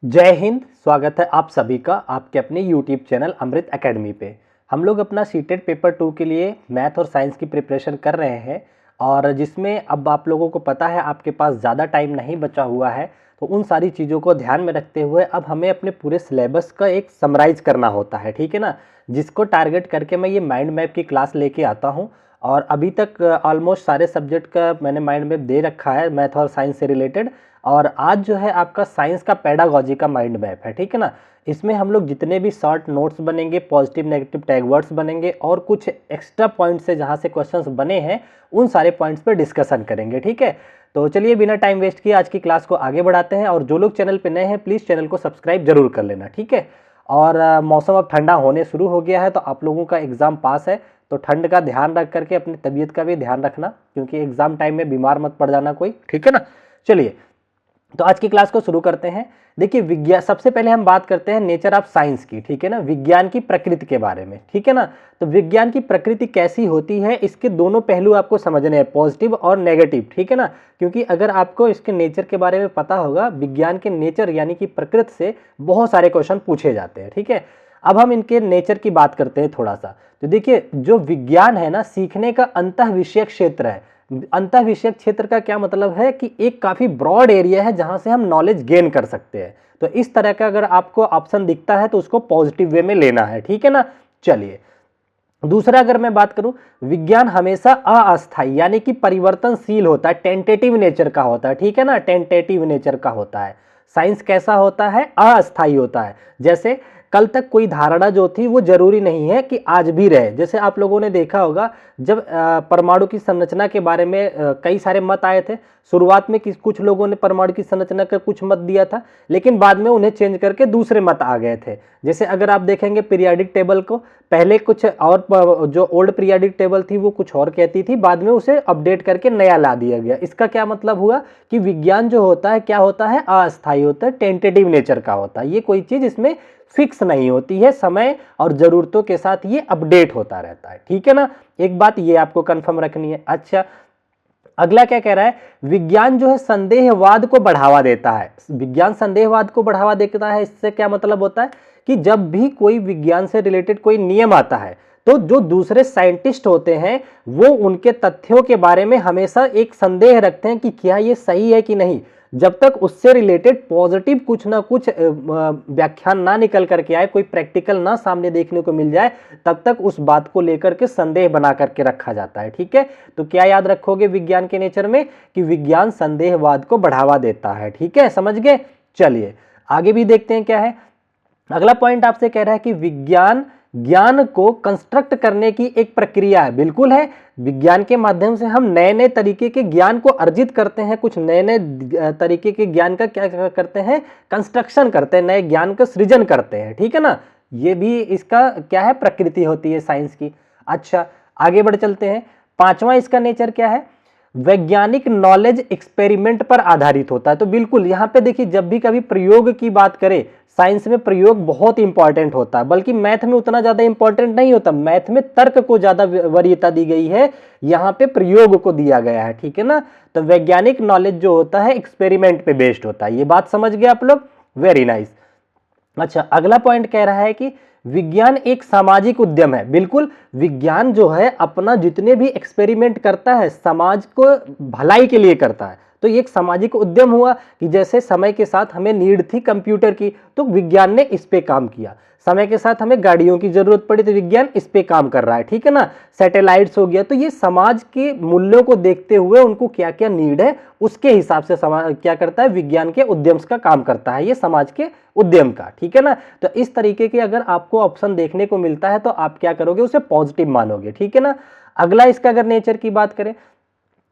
जय हिंद। स्वागत है आप सभी का आपके अपने यूट्यूब चैनल अमृत एकेडमी पे। हम लोग अपना सीटेट पेपर 2 के लिए मैथ और साइंस की प्रिपरेशन कर रहे हैं और जिसमें अब आप लोगों को पता है आपके पास ज़्यादा टाइम नहीं बचा हुआ है, तो उन सारी चीज़ों को ध्यान में रखते हुए अब हमें अपने पूरे सिलेबस का एक समराइज़ करना होता है, ठीक है ना। जिसको टारगेट करके मैं ये माइंड मैप की क्लास लेके आता हूँ और अभी तक ऑलमोस्ट सारे सब्जेक्ट का मैंने माइंड मैप दे रखा है मैथ और साइंस से रिलेटेड। और आज जो है आपका साइंस का पेडागॉजी का माइंड मैप है, ठीक है ना। इसमें हम लोग जितने भी शॉर्ट नोट्स बनेंगे, पॉजिटिव नेगेटिव टैग वर्ड्स बनेंगे और कुछ एक्स्ट्रा पॉइंट्स से जहाँ से क्वेश्चंस बने हैं उन सारे पॉइंट्स पे डिस्कशन करेंगे, ठीक है। तो चलिए बिना टाइम वेस्ट किए आज की क्लास को आगे बढ़ाते हैं और जो लोग चैनल पे नए हैं प्लीज़ चैनल को सब्सक्राइब जरूर कर लेना, ठीक है। और मौसम अब ठंडा होने शुरू हो गया है तो आप लोगों का एग्ज़ाम पास है, तो ठंड का ध्यान रख करके अपनी तबीयत का भी ध्यान रखना, क्योंकि एग्ज़ाम टाइम में बीमार मत पड़ जाना कोई, ठीक है ना। चलिए तो आज की क्लास को शुरू करते हैं। देखिए विज्ञान, सबसे पहले हम बात करते हैं नेचर ऑफ साइंस की, ठीक है ना, विज्ञान की प्रकृति के बारे में, ठीक है ना। तो विज्ञान की प्रकृति कैसी होती है, इसके दोनों पहलू आपको समझने हैं, पॉजिटिव और नेगेटिव, ठीक है ना। क्योंकि अगर आपको इसके नेचर के बारे में पता होगा, विज्ञान के नेचर यानी कि प्रकृति से बहुत सारे क्वेश्चन पूछे जाते हैं, ठीक है। अब हम इनके नेचर की बात करते हैं थोड़ा सा। तो देखिए जो विज्ञान है ना, सीखने का अंतः विषयक क्षेत्र है। अंतः विषयक क्षेत्र का क्या मतलब है कि एक काफी ब्रॉड एरिया है जहां से हम नॉलेज गेन कर सकते हैं। तो इस तरह का अगर आपको ऑप्शन दिखता है तो उसको पॉजिटिव वे में लेना है, ठीक है ना। चलिए दूसरा अगर मैं बात करूं, विज्ञान हमेशा अस्थायी यानी कि परिवर्तनशील होता है, टेंटेटिव नेचर का होता है, ठीक है ना, टेंटेटिव नेचर का होता है। साइंस कैसा होता है, अस्थायी होता है। जैसे कल तक कोई धारणा जो थी वो जरूरी नहीं है कि आज भी रहे। जैसे आप लोगों ने देखा होगा जब परमाणु की संरचना के बारे में कई सारे मत आए थे। शुरुआत में कुछ लोगों ने परमाणु की संरचना का कुछ मत दिया था, लेकिन बाद में उन्हें चेंज करके दूसरे मत आ गए थे। जैसे अगर आप देखेंगे पीरियाडिक टेबल को, पहले कुछ और जो ओल्ड पीरियाडिक टेबल थी वो कुछ और कहती थी, बाद में उसे अपडेट करके नया ला दिया गया। इसका क्या मतलब हुआ कि विज्ञान जो होता है क्या होता है, अस्थायी होता है, टेंटेटिव नेचर का होता है। ये कोई चीज इसमें फिक्स नहीं होती है, समय और जरूरतों के साथ ये अपडेट होता रहता है, ठीक है ना। एक बात ये आपको कंफर्म रखनी है। अच्छा अगला क्या कह रहा है, विज्ञान जो है संदेहवाद को बढ़ावा देता है। विज्ञान संदेहवाद को बढ़ावा देता है, इससे क्या मतलब होता है कि जब भी कोई विज्ञान से रिलेटेड कोई नियम आता है तो जो दूसरे साइंटिस्ट होते हैं वो उनके तथ्यों के बारे में हमेशा एक संदेह रखते हैं कि क्या ये सही है कि नहीं। जब तक उससे रिलेटेड पॉजिटिव कुछ ना कुछ व्याख्यान ना निकल करके आए, कोई प्रैक्टिकल ना सामने देखने को मिल जाए, तब तक उस बात को लेकर के संदेह बना करके रखा जाता है, ठीक है। तो क्या याद रखोगे विज्ञान के नेचर में कि विज्ञान संदेहवाद को बढ़ावा देता है, ठीक है, समझ गए। चलिए आगे भी देखते हैं क्या है। अगला पॉइंट आपसे कह रहा है कि विज्ञान ज्ञान को कंस्ट्रक्ट करने की एक प्रक्रिया है। बिल्कुल है, विज्ञान के माध्यम से हम नए नए तरीके के ज्ञान को अर्जित करते हैं, कुछ नए नए तरीके के ज्ञान का क्या करते हैं, कंस्ट्रक्शन करते हैं, नए ज्ञान का सृजन करते हैं, ठीक है ना। ये भी इसका क्या है, प्रकृति होती है साइंस की। अच्छा आगे बढ़ चलते हैं। पांचवा इसका नेचर क्या है, वैज्ञानिक नॉलेज एक्सपेरिमेंट पर आधारित होता है। तो बिल्कुल यहां पे देखिए जब भी कभी प्रयोग की बात करें, साइंस में प्रयोग बहुत इंपॉर्टेंट होता है, बल्कि मैथ में उतना ज्यादा इंपॉर्टेंट नहीं होता। मैथ में तर्क को ज्यादा वरीयता दी गई है, यहां पे प्रयोग को दिया गया है, ठीक है ना। तो वैज्ञानिक नॉलेज जो होता है एक्सपेरिमेंट पे बेस्ड होता है। ये बात समझ गए आप लोग, वेरी नाइस। अच्छा अगला पॉइंट कह रहा है कि विज्ञान एक सामाजिक उद्यम है। बिल्कुल, विज्ञान जो है अपना जितने भी एक्सपेरिमेंट करता है समाज को भलाई के लिए करता है। तो ये एक सामाजिक उद्यम हुआ कि जैसे समय के साथ हमें नीड थी कंप्यूटर की तो विज्ञान ने इस पे काम किया, समय के साथ हमें गाड़ियों की जरूरत पड़ी तो विज्ञान इस पे काम कर रहा है, ठीक है ना। सैटेलाइट्स हो गया, तो ये समाज के मूल्यों को देखते हुए उनको क्या क्या नीड है उसके हिसाब से समाज क्या करता है, विज्ञान के उद्यम का काम करता है, ये समाज के उद्यम का, ठीक है ना। तो इस तरीके के अगर आपको ऑप्शन देखने को मिलता है तो आप क्या करोगे, उसे पॉजिटिव मानोगे, ठीक है ना। अगला इसका अगर नेचर की बात करें,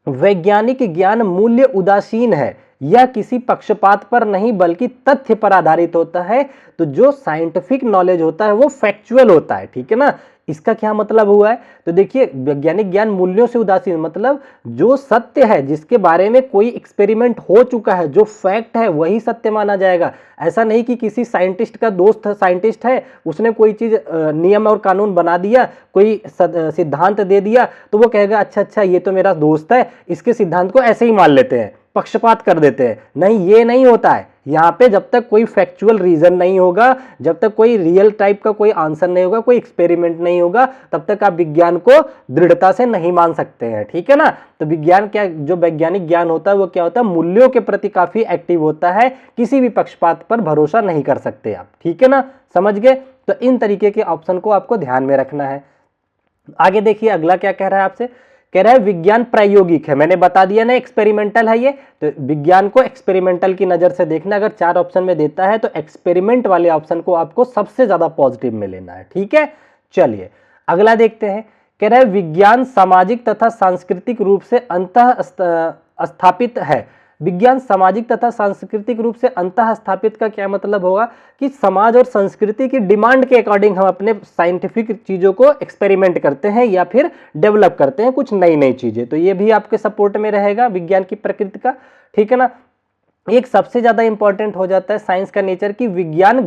वैज्ञानिक ज्ञान मूल्य उदासीन है, यह किसी पक्षपात पर नहीं बल्कि तथ्य पर आधारित होता है। तो जो साइंटिफिक नॉलेज होता है वो फैक्चुअल होता है, ठीक है ना। इसका क्या मतलब हुआ है, तो देखिए वैज्ञानिक ज्ञान मूल्यों से उदासीन मतलब जो सत्य है, जिसके बारे में कोई एक्सपेरिमेंट हो चुका है, जो फैक्ट है वही सत्य माना जाएगा। ऐसा नहीं कि किसी साइंटिस्ट का दोस्त साइंटिस्ट है, उसने कोई चीज नियम और कानून बना दिया, कोई सिद्धांत दे दिया, तो वो कहेगा अच्छा अच्छा ये तो मेरा दोस्त है, इसके सिद्धांत को ऐसे ही मान लेते हैं। पक्षपात कर देते हैं। नहीं, ये नहीं होता है यहाँ पे। जब तक कोई फैक्चुअल रीजन नहीं होगा, जब तक कोई रियल टाइप का कोई आंसर नहीं होगा, कोई एक्सपेरिमेंट नहीं होगा, तब तक आप विज्ञान को दृढ़ता से नहीं मान सकते हैं, ठीक है ना। तो विज्ञान क्या, जो वैज्ञानिक ज्ञान होता है वो क्या होता है, मूल्यों के प्रति काफी एक्टिव होता है, किसी भी पक्षपात पर भरोसा नहीं कर सकते आप, ठीक है ना, समझ गए। तो इन तरीके के ऑप्शन को आपको ध्यान में रखना है। आगे देखिए अगला क्या कह रहा है आपसे, कह रहा है विज्ञान प्रायोगिक है। मैंने बता दिया ना एक्सपेरिमेंटल है ये, तो विज्ञान को एक्सपेरिमेंटल की नजर से देखना। अगर 4 ऑप्शन में देता है तो एक्सपेरिमेंट वाले ऑप्शन को आपको सबसे ज्यादा पॉजिटिव में लेना है, ठीक है। चलिए अगला देखते हैं, कह रहा है विज्ञान सामाजिक तथा सांस्कृतिक रूप से अंतः स्थापित है। विज्ञान सामाजिक तथा सांस्कृतिक रूप से अंतः स्थापित का क्या मतलब होगा कि समाज और संस्कृति की डिमांड के अकॉर्डिंग हम अपने साइंटिफिक चीजों को एक्सपेरिमेंट करते हैं या फिर डेवलप करते हैं कुछ नई नई चीजें। तो ये भी आपके सपोर्ट में रहेगा विज्ञान की प्रकृति का, ठीक है ना। एक सबसे ज्यादा इंपॉर्टेंट हो जाता है साइंस का नेचर की विज्ञान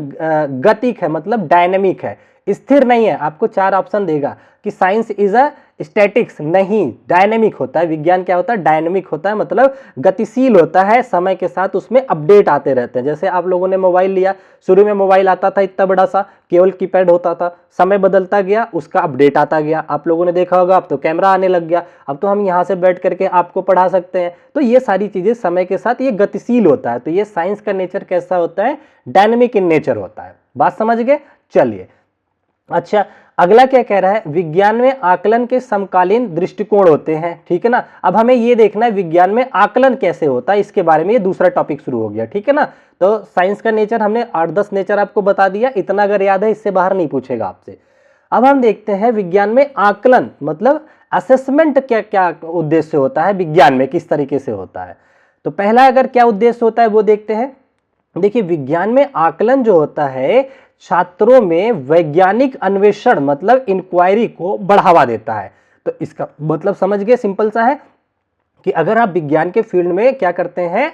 गतिक है, मतलब डायनेमिक है, स्थिर नहीं है। आपको 4 ऑप्शन देगा कि साइंस इज अ स्टैटिक्स, नहीं, डायनेमिक होता है। विज्ञान क्या होता है, डायनेमिक होता है, मतलब गतिशील होता है, समय के साथ उसमें अपडेट आते रहते हैं। जैसे आप लोगों ने मोबाइल लिया, शुरू में मोबाइल आता था इतना बड़ा सा, केवल कीपैड होता था, समय बदलता गया, उसका अपडेट आता गया। आप लोगों ने देखा होगा अब तो कैमरा आने लग गया, अब तो हम यहाँ से बैठ करके आपको पढ़ा सकते हैं। तो ये सारी चीजें समय के साथ ये गतिशील होता है। तो ये साइंस का नेचर कैसा होता है, डायनेमिक इन नेचर होता है। बात समझ गए। चलिए अच्छा अगला क्या कह रहा है, विज्ञान में आकलन के समकालीन दृष्टिकोण होते हैं, ठीक है ना। अब हमें ये देखना है विज्ञान में आकलन कैसे होता है, इसके बारे में ये दूसरा टॉपिक शुरू हो गया, ठीक है ना। तो साइंस का नेचर हमने 8-10 नेचर आपको बता दिया, इतना अगर याद है इससे बाहर नहीं पूछेगा आपसे। अब हम देखते हैं विज्ञान में आकलन मतलब असेसमेंट क्या क्या उद्देश्य होता है, विज्ञान में किस तरीके से होता है। तो पहला अगर क्या उद्देश्य होता है वो देखते हैं। देखिए विज्ञान में आकलन जो होता है छात्रों में वैज्ञानिक अन्वेषण मतलब इंक्वायरी को बढ़ावा देता है। तो इसका मतलब समझ गए, सिंपल सा है कि अगर आप विज्ञान के फील्ड में क्या करते हैं,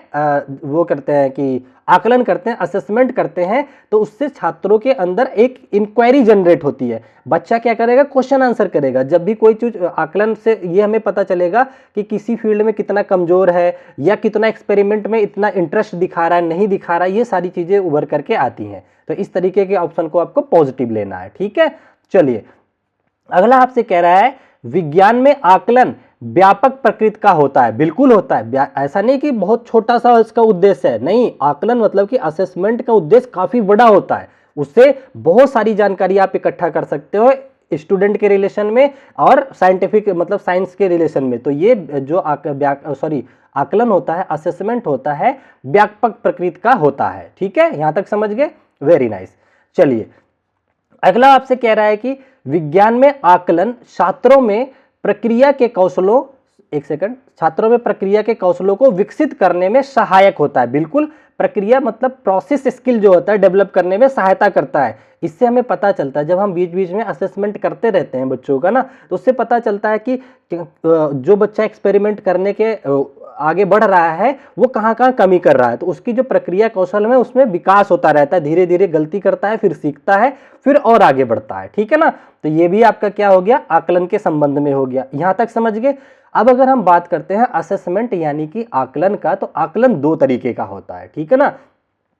वो करते हैं कि आकलन करते हैं, असेसमेंट करते हैं, तो उससे छात्रों के अंदर एक इंक्वायरी जनरेट होती है। बच्चा क्या करेगा, क्वेश्चन आंसर करेगा। जब भी कोई चीज आकलन से ये हमें पता चलेगा कि किसी फील्ड में कितना कमजोर है या कितना एक्सपेरिमेंट में इतना इंटरेस्ट दिखा रहा है, नहीं दिखा रहा है, ये सारी चीजें उभर करके आती हैं। तो इस तरीके के ऑप्शन को आपको पॉजिटिव लेना है, ठीक है। चलिए अगला आपसे कह रहा है विज्ञान में आकलन व्यापक प्रकृति का होता है। बिल्कुल होता है, ऐसा नहीं कि बहुत छोटा सा इसका उद्देश्य है, नहीं। आकलन मतलब कि असेसमेंट का उद्देश्य काफी बड़ा होता है, उससे बहुत सारी जानकारी आप इकट्ठा कर सकते हो स्टूडेंट के रिलेशन में और साइंटिफिक मतलब साइंस के रिलेशन में। तो ये जो आकलन होता है, असेसमेंट होता है, व्यापक प्रकृति का होता है, ठीक है। यहां तक समझ गए, वेरी नाइस। चलिए अगला आपसे कह रहा है कि विज्ञान में आकलन छात्रों में प्रक्रिया के कौशलों, एक सेकंड, छात्रों में प्रक्रिया के कौशलों को विकसित करने में सहायक होता है। बिल्कुल, प्रक्रिया मतलब प्रोसेस स्किल जो होता है डेवलप करने में सहायता करता है। इससे हमें पता चलता है जब हम बीच बीच में असेसमेंट करते रहते हैं बच्चों का ना, तो उससे पता चलता है कि जो बच्चा एक्सपेरिमेंट करने के आगे बढ़ रहा है वो कहाँ कहाँ कमी कर रहा है। तो उसकी जो प्रक्रिया कौशल में उसमें विकास होता रहता है, धीरे धीरे गलती करता है, फिर सीखता है, फिर और आगे बढ़ता है, ठीक है ना। तो ये भी आपका क्या हो गया, आकलन के संबंध में हो गया। यहां तक समझ गए। अब अगर हम बात करते हैं असेसमेंट यानी कि आकलन का, तो आकलन 2 तरीके का होता है, ठीक है ना।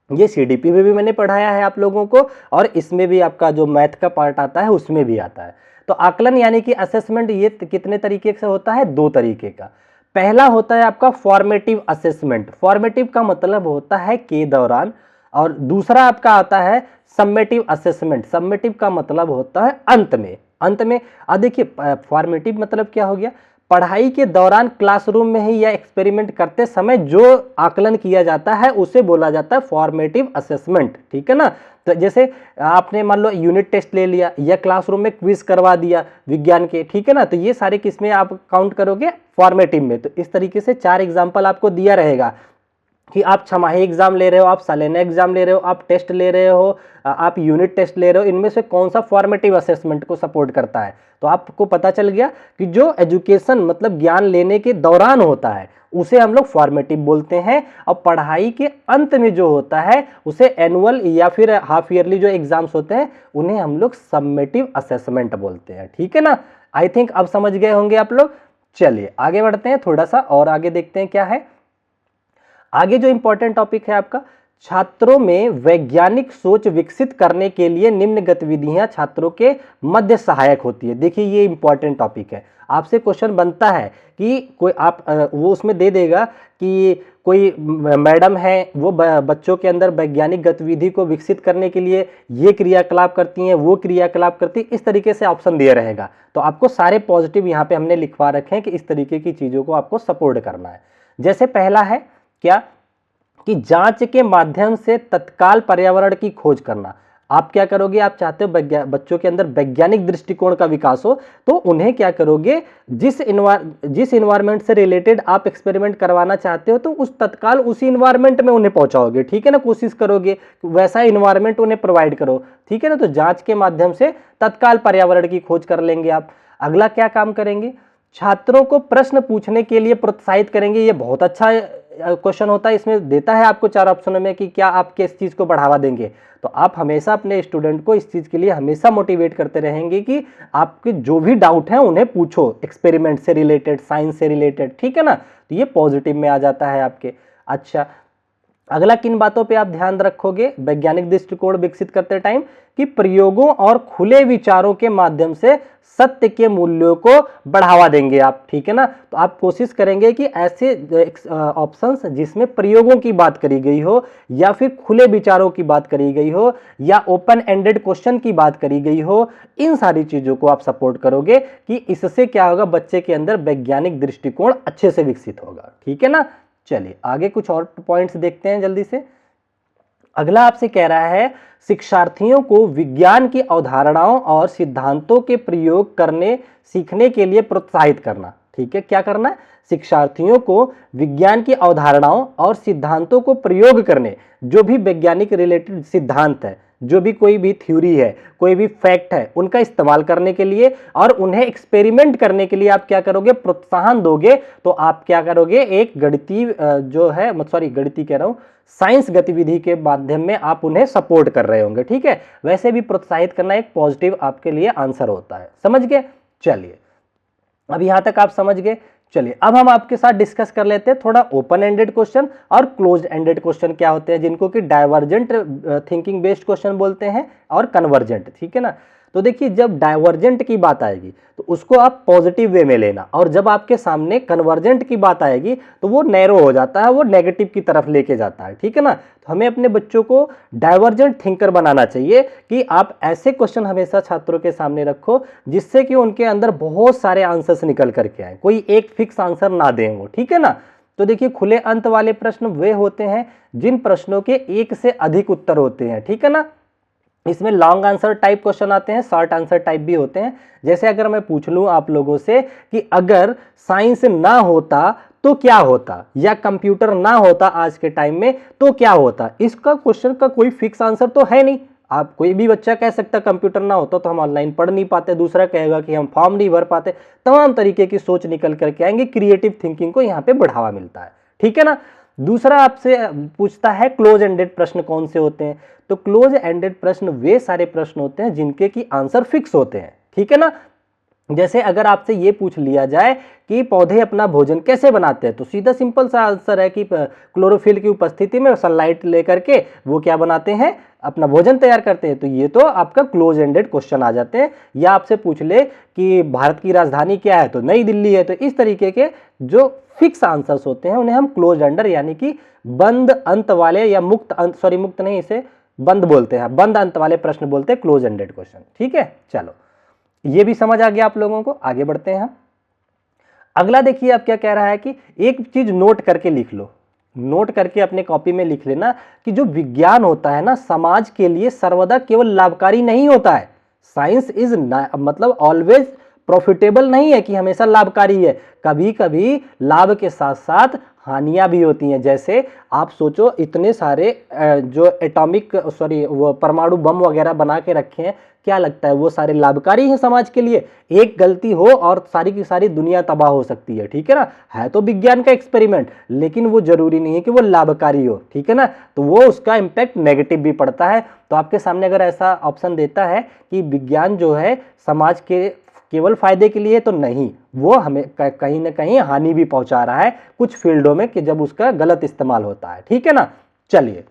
ये सीडीपी में भी मैंने पढ़ाया है आप लोगों को, और इसमें भी आपका जो मैथ का पार्ट आता है उसमें भी आता है। तो आकलन यानी कि असेसमेंट ये कितने तरीके से होता है, 2 तरीके का। पहला होता है आपका फॉर्मेटिव असेसमेंट। फॉर्मेटिव का मतलब होता है के दौरान, और दूसरा आपका आता है सम्मेटिव असेसमेंट। सम्मेटिव का मतलब होता है अंत में। अंत में देखिए फॉर्मेटिव मतलब क्या हो गया, पढ़ाई के दौरान क्लासरूम में ही या एक्सपेरिमेंट करते समय जो आकलन किया जाता है उसे बोला जाता है फॉर्मेटिव असेसमेंट, ठीक है ना। तो जैसे आपने मान लो यूनिट टेस्ट ले लिया या क्लासरूम में क्विज करवा दिया विज्ञान के, ठीक है ना, तो ये सारे किसमें आप काउंट करोगे, फॉर्मेटिव में। तो इस तरीके से 4 एग्जाम्पल आपको दिया रहेगा कि आप छमाही एग्जाम ले रहे हो, आप सालाना एग्जाम ले रहे हो, आप टेस्ट ले रहे हो, आप यूनिट टेस्ट ले रहे हो, इनमें से कौन सा फॉर्मेटिव असेसमेंट को सपोर्ट करता है। तो आपको पता चल गया कि जो एजुकेशन मतलब ज्ञान लेने के दौरान होता है उसे हम लोग फॉर्मेटिव बोलते हैं, और पढ़ाई के अंत में जो होता है उसे एनुअल या फिर हाफ ईयरली जो एग्जाम्स होते हैं उन्हें हम लोग सम्मेटिव असेसमेंट बोलते हैं, ठीक है ना। आई थिंक अब समझ गए होंगे आप लोग। चलिए आगे बढ़ते हैं, थोड़ा सा और आगे देखते हैं क्या है। आगे जो इंपॉर्टेंट टॉपिक है आपका, छात्रों में वैज्ञानिक सोच विकसित करने के लिए निम्न गतिविधियां छात्रों के मध्य सहायक होती है। देखिए ये इंपॉर्टेंट टॉपिक है, आपसे क्वेश्चन बनता है कि कोई आप वो उसमें दे देगा कि कोई मैडम है वो बच्चों के अंदर वैज्ञानिक गतिविधि को विकसित करने के लिए ये क्रियाकलाप करती हैं, वो क्रियाकलाप करती है, इस तरीके से ऑप्शन दिया रहेगा। तो आपको सारे पॉजिटिव यहाँ पे हमने लिखवा रखे हैं कि इस तरीके की चीज़ों को आपको सपोर्ट करना है। जैसे पहला है क्या कि जांच के माध्यम से तत्काल पर्यावरण की खोज करना। आप क्या करोगे, आप चाहते हो बच्चों के अंदर वैज्ञानिक दृष्टिकोण का विकास हो, तो उन्हें क्या करोगे, जिस इन्वायरमेंट से रिलेटेड आप एक्सपेरिमेंट करवाना चाहते हो तो उस तत्काल उसी इन्वायरमेंट में उन्हें पहुंचाओगे, ठीक है ना, कोशिश करोगे वैसा इन्वायरमेंट उन्हें प्रोवाइड करो, ठीक है ना। तो जांच के माध्यम से तत्काल पर्यावरण की खोज कर लेंगे आप। अगला क्या काम करेंगे, छात्रों को प्रश्न पूछने के लिए प्रोत्साहित करेंगे। ये बहुत अच्छा क्वेश्चन होता है, इसमें देता है आपको 4 ऑप्शनों में कि क्या आप किस चीज को बढ़ावा देंगे। तो आप हमेशा अपने स्टूडेंट को इस चीज के लिए हमेशा मोटिवेट करते रहेंगे कि आपके जो भी डाउट है उन्हें पूछो, एक्सपेरिमेंट से रिलेटेड, साइंस से रिलेटेड, ठीक है ना। तो ये पॉजिटिव में आ जाता है आपके। अच्छा, अगला किन बातों पे आप ध्यान रखोगे वैज्ञानिक दृष्टिकोण विकसित करते टाइम, कि प्रयोगों और खुले विचारों के माध्यम से सत्य के मूल्यों को बढ़ावा देंगे आप, ठीक है ना। तो आप कोशिश करेंगे कि ऐसे ऑप्शंस जिसमें प्रयोगों की बात करी गई हो, या फिर खुले विचारों की बात करी गई हो, या ओपन एंडेड क्वेश्चन की बात करी गई हो, इन सारी चीजों को आप सपोर्ट करोगे कि इससे क्या होगा, बच्चे के अंदर वैज्ञानिक दृष्टिकोण अच्छे से विकसित होगा, ठीक है ना। चलिए आगे कुछ और पॉइंट्स देखते हैं जल्दी से। अगला आपसे कह रहा है शिक्षार्थियों को विज्ञान की अवधारणाओं और सिद्धांतों के प्रयोग करने सीखने के लिए प्रोत्साहित करना, ठीक है। क्या करना है, शिक्षार्थियों को विज्ञान की अवधारणाओं और सिद्धांतों को प्रयोग करने, जो भी वैज्ञानिक रिलेटेड सिद्धांत है, जो भी कोई भी थ्योरी है, कोई भी फैक्ट है, उनका इस्तेमाल करने के लिए और उन्हें एक्सपेरिमेंट करने के लिए आप क्या करोगे, प्रोत्साहन दोगे। तो आप क्या करोगे, एक गणितीय जो है, गणितीय कह रहा हूं, साइंस गतिविधि के माध्यम में आप उन्हें सपोर्ट कर रहे होंगे, ठीक है। वैसे भी प्रोत्साहित करना एक पॉजिटिव आपके लिए आंसर होता है, समझ गए। चलिए अब यहां तक आप समझ गए। चलिए अब हम आपके साथ डिस्कस कर लेते हैं थोड़ा ओपन एंडेड क्वेश्चन और क्लोज एंडेड क्वेश्चन क्या होते हैं, जिनको कि डाइवर्जेंट थिंकिंग बेस्ड क्वेश्चन बोलते हैं और कन्वर्जेंट, ठीक है ना। तो देखिए जब डाइवर्जेंट की बात आएगी तो उसको आप पॉजिटिव वे में लेना, और जब आपके सामने कन्वर्जेंट की बात आएगी तो वो नैरो हो जाता है, वो नेगेटिव की तरफ लेके जाता है, ठीक है ना। तो हमें अपने बच्चों को डाइवर्जेंट थिंकर बनाना चाहिए कि आप ऐसे क्वेश्चन हमेशा छात्रों के सामने रखो जिससे कि उनके अंदर बहुत सारे आंसर्स निकल करके आए, कोई एक फिक्स आंसर ना दें वो, ठीक है ना। तो देखिए खुले अंत वाले प्रश्न वे होते हैं जिन प्रश्नों के एक से अधिक उत्तर होते हैं, ठीक है ना। इसमें लॉन्ग आंसर टाइप क्वेश्चन आते हैं, शॉर्ट आंसर टाइप भी होते हैं। जैसे अगर मैं पूछ लूं आप लोगों से कि अगर साइंस ना होता तो क्या होता, या कंप्यूटर ना होता आज के टाइम में तो क्या होता, इसका क्वेश्चन का कोई फिक्स आंसर तो है नहीं। आप कोई भी बच्चा कह सकता कंप्यूटर ना होता तो हम ऑनलाइन पढ़ नहीं पाते, दूसरा कहेगा कि हम फॉर्म नहीं भर पाते, तमाम तरीके की सोच निकल करके आएंगे, क्रिएटिव थिंकिंग को यहाँ पे बढ़ावा मिलता है, ठीक है ना। दूसरा आपसे पूछता है क्लोज एंडेड प्रश्न कौन से होते हैं, तो क्लोज एंडेड प्रश्न वे सारे प्रश्न होते हैं जिनके की आंसर फिक्स होते हैं, ठीक है ना। जैसे अगर आपसे ये पूछ लिया जाए कि पौधे अपना भोजन कैसे बनाते हैं, तो सीधा सिंपल सा आंसर है कि क्लोरोफिल की उपस्थिति में सनलाइट लेकर के वो क्या बनाते हैं, अपना भोजन तैयार करते हैं। तो ये तो आपका क्लोज एंडेड क्वेश्चन आ जाते हैं। या आपसे पूछ ले कि भारत की राजधानी क्या है, तो नई दिल्ली है। तो इस तरीके के जो फिक्स आंसर्स होते हैं उन्हें हम क्लोज एंडर यानी कि बंद अंत वाले, या मुक्त अंत, मुक्त नहीं, इसे बंद बोलते हैं, बंद अंत वाले प्रश्न बोलते हैं क्लोज एंडेड क्वेश्चन, ठीक है। चलो ये भी समझ आ गया आप लोगों को, आगे बढ़ते हैं हम। अगला देखिए आप क्या कह रहा है कि एक चीज नोट करके लिख लो, नोट करके अपने कॉपी में लिख लेना कि जो विज्ञान होता है ना, समाज के लिए सर्वदा केवल लाभकारी नहीं होता है। साइंस इज मतलब ऑलवेज प्रॉफिटेबल नहीं है कि हमेशा लाभकारी है, कभी कभी लाभ के साथ साथ हानियां भी होती हैं। जैसे आप सोचो इतने सारे जो एटॉमिक वो परमाणु बम वगैरह बना के रखे हैं, क्या लगता है वो सारे लाभकारी हैं समाज के लिए? एक गलती हो और सारी की सारी दुनिया तबाह हो सकती है, ठीक है ना। है तो विज्ञान का एक्सपेरिमेंट, लेकिन वो जरूरी नहीं है कि वो लाभकारी हो, ठीक है ना। तो वो उसका इम्पैक्ट नेगेटिव भी पड़ता है। तो आपके सामने अगर ऐसा ऑप्शन देता है कि विज्ञान जो है समाज केवल फायदे के लिए तो नहीं, वो हमें कहीं ना कहीं हानि भी पहुंचा रहा है कुछ फील्डों में कि जब उसका गलत इस्तेमाल होता है। ठीक है ना। चलिए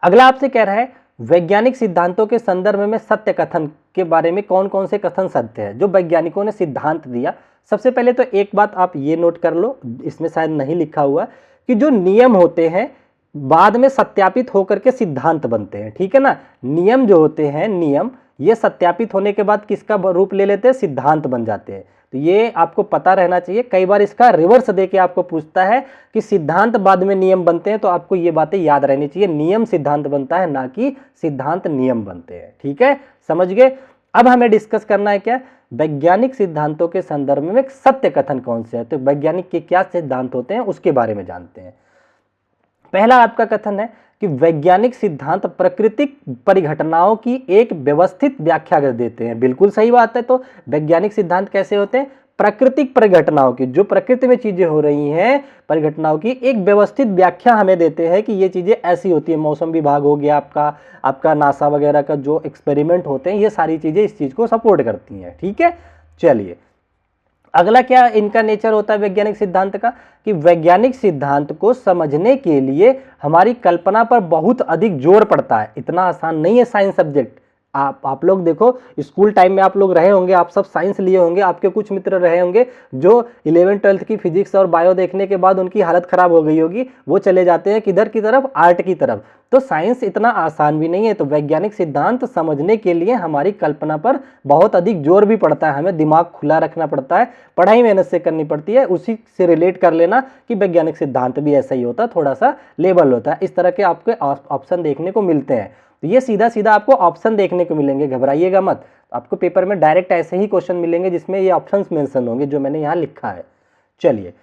अगला आपसे कह रहा है वैज्ञानिक सिद्धांतों के संदर्भ में सत्य कथन के बारे में कौन कौन से कथन सत्य है जो वैज्ञानिकों ने सिद्धांत दिया। सबसे पहले तो एक बात आप ये नोट कर लो, इसमें शायद नहीं लिखा हुआ, कि जो नियम होते हैं बाद में सत्यापित होकर के सिद्धांत बनते हैं। ठीक है ना। नियम जो होते हैं, नियम ये सत्यापित होने के बाद किसका रूप ले लेते हैं, सिद्धांत बन जाते हैं। तो ये आपको पता रहना चाहिए। कई बार इसका रिवर्स देके आपको पूछता है कि सिद्धांत बाद में नियम बनते हैं, तो आपको ये बातें याद रहनी चाहिए। नियम सिद्धांत बनता है, ना कि सिद्धांत नियम बनते हैं। ठीक है, समझ गए। अब हमें डिस्कस करना है क्या, वैज्ञानिक सिद्धांतों के संदर्भ में सत्य कथन कौन से है। तो वैज्ञानिक के क्या सिद्धांत होते हैं उसके बारे में जानते हैं। पहला आपका कथन है कि वैज्ञानिक सिद्धांत प्राकृतिक परिघटनाओं की एक व्यवस्थित व्याख्या कर देते हैं। बिल्कुल सही बात है। तो वैज्ञानिक सिद्धांत कैसे होते हैं, प्राकृतिक परिघटनाओं की, जो प्रकृति में चीजें हो रही हैं परिघटनाओं की एक व्यवस्थित व्याख्या हमें देते हैं कि ये चीजें ऐसी होती है। मौसम विभाग हो गया आपका नासा वगैरह का जो एक्सपेरिमेंट होते हैं, ये सारी चीजें इस चीज को सपोर्ट करती हैं। ठीक है। चलिए अगला क्या इनका नेचर होता है वैज्ञानिक सिद्धांत का, कि वैज्ञानिक सिद्धांत को समझने के लिए हमारी कल्पना पर बहुत अधिक जोर पड़ता है। इतना आसान नहीं है साइंस सब्जेक्ट। आप लोग देखो स्कूल टाइम में आप लोग रहे होंगे, आप सब साइंस लिए होंगे, आपके कुछ मित्र रहे होंगे जो 11th-12th की फिजिक्स और बायो देखने के बाद उनकी हालत खराब हो गई होगी, वो चले जाते हैं किधर की तरफ, आर्ट की तरफ। तो साइंस इतना आसान भी नहीं है। तो वैज्ञानिक सिद्धांत समझने के लिए हमारी कल्पना पर बहुत अधिक जोर भी पड़ता है, हमें दिमाग खुला रखना पड़ता है, पढ़ाई मेहनत से करनी पड़ती है। उसी से रिलेट कर लेना कि वैज्ञानिक सिद्धांत भी ऐसा ही होता है, थोड़ा सा लेवल होता है। इस तरह के आपके ऑप्शन देखने को मिलते हैं। तो ये सीधा सीधा आपको ऑप्शन देखने को मिलेंगे, घबराइएगा मत। आपको पेपर में डायरेक्ट ऐसे ही क्वेश्चन मिलेंगे जिसमें ये ऑप्शंस मेंशन होंगे जो मैंने यहाँ लिखा है। चलिए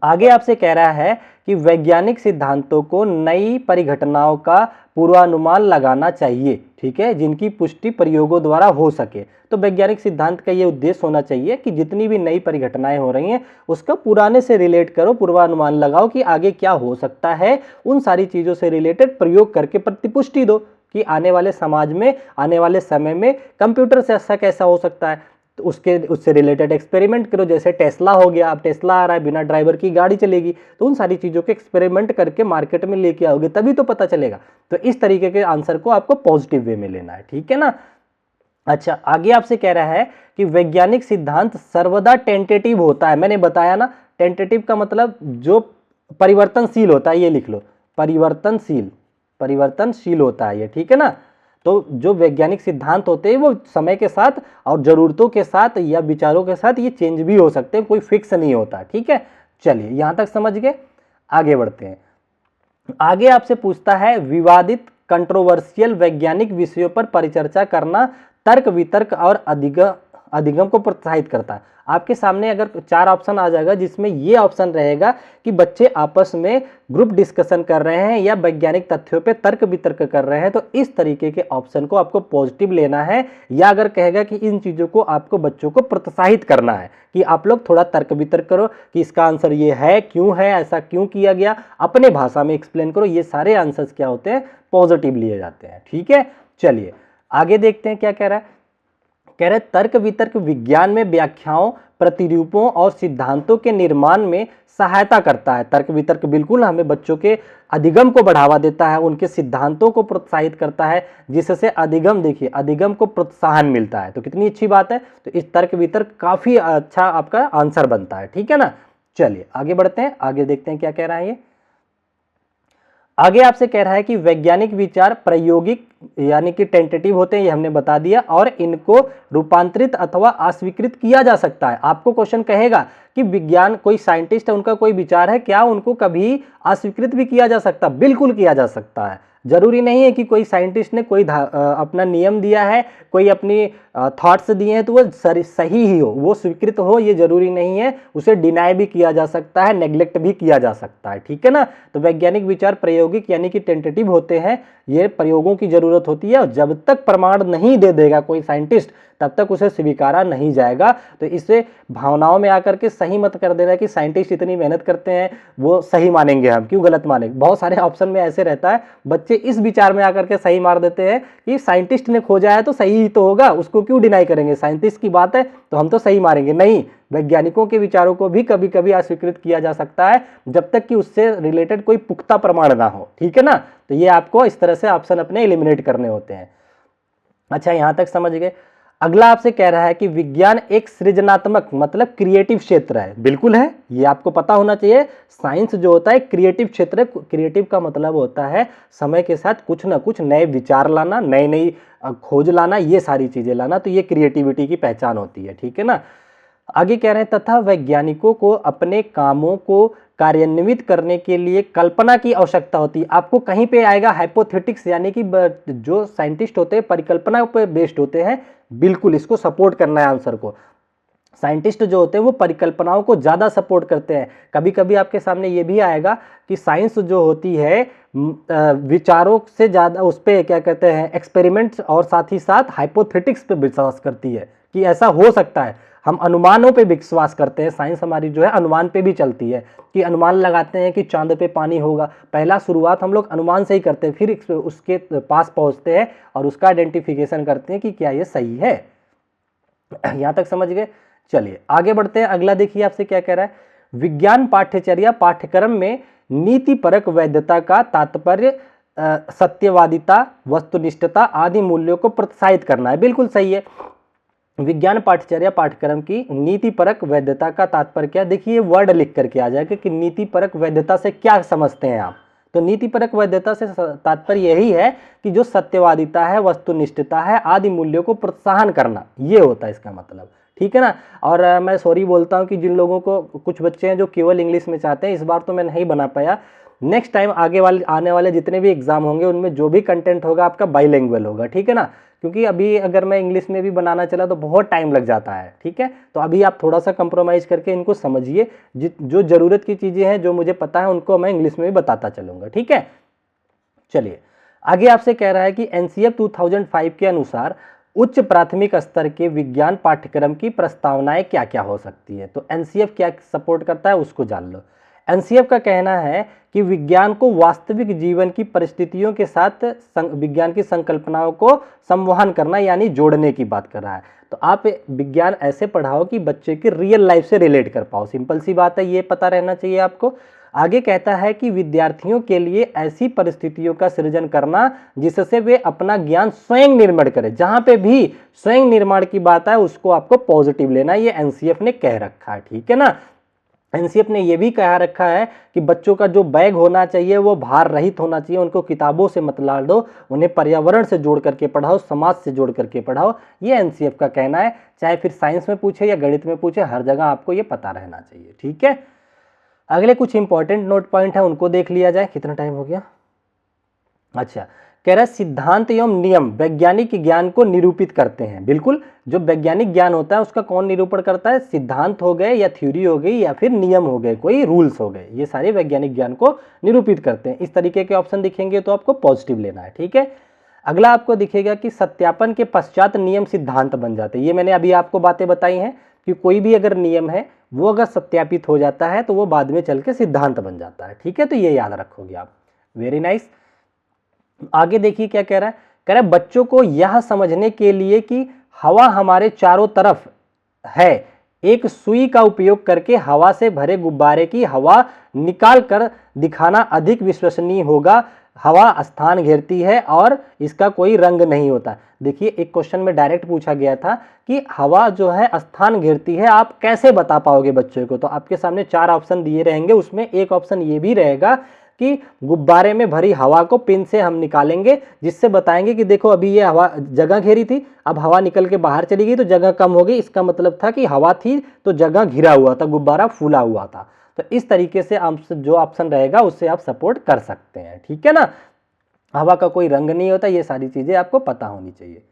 आगे आपसे कह रहा है कि वैज्ञानिक सिद्धांतों को नई परिघटनाओं का पूर्वानुमान लगाना चाहिए। ठीक है, जिनकी पुष्टि प्रयोगों द्वारा हो सके। तो वैज्ञानिक सिद्धांत का ये उद्देश्य होना चाहिए कि जितनी भी नई परिघटनाएं हो रही हैं उसका पुराने से रिलेट करो, पूर्वानुमान लगाओ कि आगे क्या हो सकता है। उन सारी चीजों से रिलेटेड प्रयोग करके प्रतिपुष्टि दो कि आने वाले समाज में, आने वाले समय में कंप्यूटर से ऐसा कैसा हो सकता है। तो उससे रिलेटेड एक्सपेरिमेंट करो। जैसे टेस्ला हो गया, अब टेस्ला आ रहा है, बिना ड्राइवर की गाड़ी चलेगी, तो उन सारी चीज़ों के एक्सपेरिमेंट करके मार्केट में लेके आओगे तभी तो पता चलेगा। तो इस तरीके के आंसर को आपको पॉजिटिव वे में लेना है। ठीक है ना। अच्छा आगे आपसे कह रहा है कि वैज्ञानिक सिद्धांत सर्वदा टेंटेटिव होता है। मैंने बताया ना, टेंटेटिव का मतलब जो परिवर्तनशील होता है, ये लिख लो, परिवर्तनशील होता है ये। ठीक है ना। तो जो वैज्ञानिक सिद्धांत होते हैं वो समय के साथ और जरूरतों के साथ या विचारों के साथ ये चेंज भी हो सकते हैं, कोई फिक्स नहीं होता। ठीक है। चलिए यहां तक समझ गए, आगे बढ़ते हैं। आगे आपसे पूछता है विवादित कंट्रोवर्शियल वैज्ञानिक विषयों पर परिचर्चा करना तर्क वितर्क और अधिगम को प्रोत्साहित करता है। आपके सामने अगर 4 ऑप्शन आ जाएगा जिसमें ये ऑप्शन रहेगा कि बच्चे आपस में ग्रुप डिस्कशन कर रहे हैं या वैज्ञानिक तथ्यों पे तर्क वितर्क कर रहे हैं, तो इस तरीके के ऑप्शन को आपको पॉजिटिव लेना है। या अगर कहेगा कि इन चीज़ों को आपको बच्चों को प्रोत्साहित करना है कि आप लोग थोड़ा तर्क वितर्क करो कि इसका आंसर ये है, क्यों है, ऐसा क्यों किया गया, अपने भाषा में एक्सप्लेन करो। ये सारे आंसर्स क्या होते हैं, पॉजिटिव लिए जाते हैं। ठीक है। चलिए आगे देखते हैं क्या कह रहा है। कह रहे तर्क वितर्क विज्ञान में व्याख्याओं, प्रतिरूपों और सिद्धांतों के निर्माण में सहायता करता है। तर्क वितर्क बिल्कुल हमें बच्चों के अधिगम को बढ़ावा देता है, उनके सिद्धांतों को प्रोत्साहित करता है, जिससे अधिगम, देखिए अधिगम को प्रोत्साहन मिलता है। तो कितनी अच्छी बात है। तो इस तर्क वितर्क काफी अच्छा आपका आंसर बनता है। ठीक है ना। चलिए आगे बढ़ते हैं, आगे देखते हैं क्या कह रहा है ये। आगे आपसे कह रहा है कि वैज्ञानिक विचार प्रायोगिक यानी कि टेंटेटिव होते हैं, ये हमने बता दिया, और इनको रूपांतरित अथवा अस्वीकृत किया जा सकता है। आपको क्वेश्चन कहेगा कि विज्ञान, कोई साइंटिस्ट है, उनका कोई विचार है, क्या उनको कभी अस्वीकृत भी किया जा सकता? बिल्कुल किया जा सकता है। जरूरी नहीं है कि कोई साइंटिस्ट ने कोई अपना नियम दिया है, कोई अपनी थॉट्स दिए हैं तो वो सही ही हो, वो स्वीकृत हो, ये जरूरी नहीं है। उसे डिनाई भी किया जा सकता है, नेग्लेक्ट भी किया जा सकता है। ठीक है ना। तो वैज्ञानिक विचार प्रायोगिक यानी कि टेंटेटिव होते हैं, ये प्रयोगों की जरूरत होती है और जब तक प्रमाण नहीं दे देगा कोई साइंटिस्ट तब तक उसे स्वीकारा नहीं जाएगा। तो इसे भावनाओं में आकर के सही मत कर देना कि साइंटिस्ट इतनी मेहनत करते हैं वो सही मानेंगे, हम क्यों गलत मानेंगे। बहुत सारे ऑप्शन में ऐसे रहता है, बच्चे इस विचार में आकर के सही मार देते हैं कि साइंटिस्ट ने खोजा है तो सही ही तो होगा, उसको क्यों डिनाई करेंगे, साइंटिस्ट की बात है तो हम तो सही मारेंगे। नहीं, वैज्ञानिकों के विचारों को भी कभी कभी अस्वीकृत किया जा सकता है जब तक कि उससे रिलेटेड कोई पुख्ता प्रमाण ना हो, ठीक है ना। तो ये आपको इस तरह से ऑप्शन अपने एलिमिनेट करने होते हैं। अच्छा, यहां तक समझ गए। अगला आपसे कह रहा है कि विज्ञान एक सृजनात्मक मतलब क्रिएटिव क्षेत्र है। बिल्कुल है, ये आपको पता होना चाहिए। साइंस जो होता है क्रिएटिव क्षेत्र है। क्रिएटिव का मतलब होता है समय के साथ कुछ ना कुछ नए विचार लाना, नई नई खोज लाना, ये सारी चीजें लाना, तो ये क्रिएटिविटी की पहचान होती है, ठीक है ना। आगे कह रहे हैं तथा वैज्ञानिकों को अपने कामों को कार्यान्वित करने के लिए कल्पना की आवश्यकता होती है। आपको कहीं पे आएगा हाइपोथेटिक्स, यानी कि जो साइंटिस्ट होते हैं परिकल्पना पर बेस्ड होते हैं। बिल्कुल इसको सपोर्ट करना है आंसर को। साइंटिस्ट जो होते हैं वो परिकल्पनाओं को ज़्यादा सपोर्ट करते हैं। कभी कभी आपके सामने ये भी आएगा कि साइंस जो होती है विचारों से ज़्यादा उस पर क्या कहते हैं एक्सपेरिमेंट्स और साथ ही साथ हाइपोथेटिक्स पे विश्वास करती है कि ऐसा हो सकता है। हम अनुमानों पे विश्वास करते हैं। साइंस हमारी जो है अनुमान पे भी चलती है कि अनुमान लगाते हैं कि चांद पे पानी होगा। पहला शुरुआत हम लोग अनुमान से ही करते हैं, फिर उसके पास पहुंचते हैं और उसका आइडेंटिफिकेशन करते हैं कि क्या ये सही है। यहां तक समझ गए। चलिए आगे बढ़ते हैं। अगला देखिए आपसे क्या कह रहा है। विज्ञान पाठ्यचर्या पाठ्यक्रम में नीतिपरक वैधता का तात्पर्य सत्यवादिता, वस्तुनिष्ठता आदि मूल्यों को प्रोत्साहित करना है। बिल्कुल सही है। विज्ञान पाठ्यचर्या पाठ्यक्रम की नीतिपरक वैधता का तात्पर्य क्या, देखिए वर्ड लिख करके आ जाएगा कि नीतिपरक वैधता से क्या समझते हैं आप। तो नीतिपरक वैधता से तात्पर्य यही है कि जो सत्यवादिता है, वस्तुनिष्ठता है आदि मूल्यों को प्रोत्साहन करना, ये होता है इसका मतलब, ठीक है ना। और मैं सॉरी बोलता हूँ कि जिन लोगों को, कुछ बच्चे हैं जो केवल इंग्लिश में चाहते हैं, इस बार तो मैं नहीं बना पाया। नेक्स्ट टाइम आने वाले जितने भी एग्जाम होंगे उनमें जो भी कंटेंट होगा आपका बाइलिंगुअल होगा, ठीक है ना। क्योंकि अभी अगर मैं इंग्लिश में भी बनाना चला तो बहुत टाइम लग जाता है, ठीक है। तो अभी आप थोड़ा सा कंप्रोमाइज करके इनको समझिए। जो जरूरत की चीजें हैं, जो मुझे पता है, उनको मैं इंग्लिश में भी बताता चलूंगा, ठीक है। चलिए आगे आपसे कह रहा है कि एनसीएफ 2005 के अनुसार उच्च प्राथमिक स्तर के विज्ञान पाठ्यक्रम की प्रस्तावनाएं क्या क्या हो सकती है। तो एनसीएफ क्या सपोर्ट करता है उसको जान लो। एनसीएफ का कहना है कि विज्ञान को वास्तविक जीवन की परिस्थितियों के साथ विज्ञान की संकल्पनाओं को संवहन करना, यानी जोड़ने की बात कर रहा है। तो आप विज्ञान ऐसे पढ़ाओ कि बच्चे की रियल लाइफ से रिलेट कर पाओ। सिंपल सी बात है, ये पता रहना चाहिए आपको। आगे कहता है कि विद्यार्थियों के लिए ऐसी परिस्थितियों का सृजन करना जिससे वे अपना ज्ञान स्वयं निर्माण करें। जहां पे भी स्वयं निर्माण की बात है उसको आपको पॉजिटिव लेना, ये एनसीएफ ने कह रखा है, ठीक है ना। एनसीएफ ने यह भी कहा रखा है कि बच्चों का जो बैग होना चाहिए वो भार रहित होना चाहिए। उनको किताबों से मत लाड़ दो, उन्हें पर्यावरण से जोड़ करके पढ़ाओ, समाज से जोड़ करके पढ़ाओ। ये एनसीएफ का कहना है। चाहे फिर साइंस में पूछे या गणित में पूछे, हर जगह आपको ये पता रहना चाहिए, ठीक है। अगले कुछ इंपॉर्टेंट नोट पॉइंट है, उनको देख लिया जाए। कितना टाइम हो गया। अच्छा, कह रहा है सिद्धांत एवं नियम वैज्ञानिक ज्ञान को निरूपित करते हैं। बिल्कुल, जो वैज्ञानिक ज्ञान होता है उसका कौन निरूपण करता है, सिद्धांत हो गए या थ्योरी हो गई या फिर नियम हो गए, कोई रूल्स हो गए, ये सारे वैज्ञानिक ज्ञान को निरूपित करते हैं। इस तरीके के ऑप्शन दिखेंगे तो आपको पॉजिटिव लेना है, ठीक है। अगला आपको दिखेगा कि सत्यापन के पश्चात नियम सिद्धांत बन जाते हैं। ये मैंने अभी आपको बातें बताई हैं कि कोई भी अगर नियम है वो अगर सत्यापित हो जाता है तो वो बाद में चल के सिद्धांत बन जाता है, ठीक है। तो ये याद रखोगे आप। Very nice. आगे देखिए क्या कह रहा है। कह रहा है बच्चों को यह समझने के लिए कि हवा हमारे चारों तरफ है, एक सुई का उपयोग करके हवा से भरे गुब्बारे की हवा निकाल कर दिखाना अधिक विश्वसनीय होगा। हवा स्थान घेरती है और इसका कोई रंग नहीं होता। देखिए एक क्वेश्चन में डायरेक्ट पूछा गया था कि हवा जो है स्थान घेरती है, आप कैसे बता पाओगे बच्चों को। तो आपके सामने 4 ऑप्शन दिए रहेंगे, उसमें एक ऑप्शन ये भी रहेगा कि गुब्बारे में भरी हवा को पिन से हम निकालेंगे, जिससे बताएंगे कि देखो अभी ये हवा जगह घेरी थी, अब हवा निकल के बाहर चली गई तो जगह कम हो गई। इसका मतलब था कि हवा थी तो जगह घिरा हुआ था, गुब्बारा फूला हुआ था। तो इस तरीके से जो ऑप्शन रहेगा उससे आप सपोर्ट कर सकते हैं, ठीक है ना। हवा का कोई रंग नहीं होता, ये सारी चीजें आपको पता होनी चाहिए।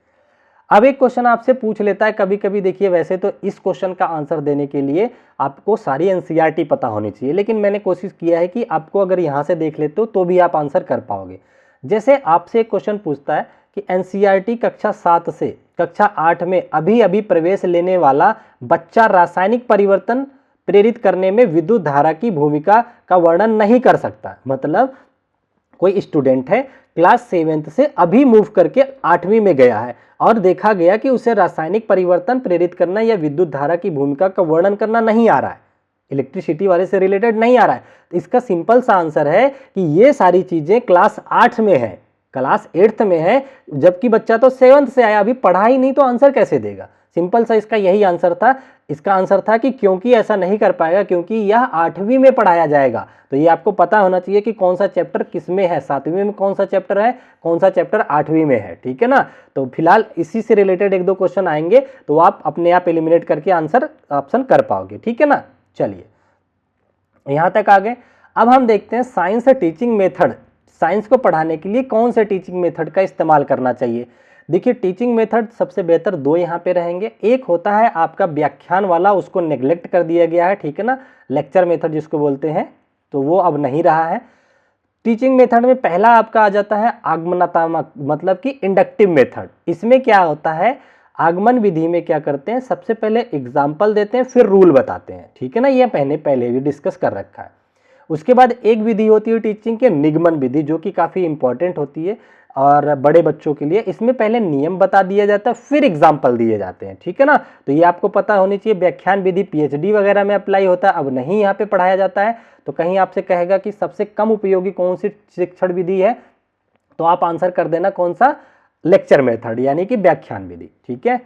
अब एक क्वेश्चन आपसे पूछ लेता है कभी कभी, देखिए वैसे तो इस क्वेश्चन का आंसर देने के लिए आपको सारी एनसीईआरटी पता होनी चाहिए, लेकिन मैंने कोशिश किया है कि आपको अगर यहां से देख लेते हो तो भी आप आंसर कर पाओगे। जैसे आपसे एक क्वेश्चन पूछता है कि एनसीईआरटी कक्षा 7 से कक्षा 8 में अभी अभी प्रवेश लेने वाला बच्चा रासायनिक परिवर्तन प्रेरित करने में विद्युत धारा की भूमिका का वर्णन नहीं कर सकता। मतलब कोई स्टूडेंट है क्लास 7th से अभी मूव करके 8वीं में गया है और देखा गया कि उसे रासायनिक परिवर्तन प्रेरित करना या विद्युत धारा की भूमिका का वर्णन करना नहीं आ रहा है, इलेक्ट्रिसिटी वाले से रिलेटेड नहीं आ रहा है। तो इसका सिंपल सा आंसर है कि ये सारी चीजें क्लास 8 में है, क्लास 8th में है, जबकि बच्चा तो 7th से आया, अभी पढ़ा ही नहीं, तो आंसर कैसे देगा। सिंपल सा इसका यही आंसर था। इसका आंसर था कि क्योंकि ऐसा नहीं कर पाएगा क्योंकि यह 8वीं में पढ़ाया जाएगा। तो ये आपको पता होना चाहिए कि कौन सा चैप्टर किस में है, 7वीं में कौन सा चैप्टर है, कौन सा चैप्टर 8वीं में है, ठीक है ना। तो फिलहाल इसी से रिलेटेड 1-2 क्वेश्चन आएंगे तो आप अपने आप एलिमिनेट करके आंसर ऑप्शन कर पाओगे, ठीक है ना। चलिए यहां तक आ गए। अब हम देखते हैं साइंस टीचिंग मेथड, साइंस को पढ़ाने के लिए कौन से टीचिंग मेथड का इस्तेमाल करना चाहिए। देखिए टीचिंग मेथड सबसे बेहतर 2 यहाँ पे रहेंगे। एक होता है आपका व्याख्यान वाला, उसको नेग्लेक्ट कर दिया गया है, ठीक है ना, लेक्चर मेथड जिसको बोलते हैं, तो वो अब नहीं रहा है। टीचिंग मेथड में पहला आपका आ जाता है आगमनात्मक, मतलब कि इंडक्टिव मेथड। इसमें क्या होता है, आगमन विधि में क्या करते हैं, सबसे पहले एग्जाम्पल देते हैं फिर रूल बताते हैं, ठीक है ना, ये पहले भी डिस्कस कर रखा है। उसके बाद एक विधि होती है टीचिंग के निगमन विधि, जो कि काफ़ी इंपॉर्टेंट होती है और बड़े बच्चों के लिए। इसमें पहले नियम बता दिया जाता है फिर एग्जाम्पल दिए जाते हैं, ठीक है ना। तो ये आपको पता होनी चाहिए। व्याख्यान विधि पीएचडी वगैरह में अप्लाई होता है, अब नहीं यहाँ पे पढ़ाया जाता है। तो कहीं आपसे कहेगा कि सबसे कम उपयोगी कौन सी शिक्षण विधि है, तो आप आंसर कर देना कौन सा, लेक्चर मेथड यानी कि व्याख्यान विधि, ठीक है।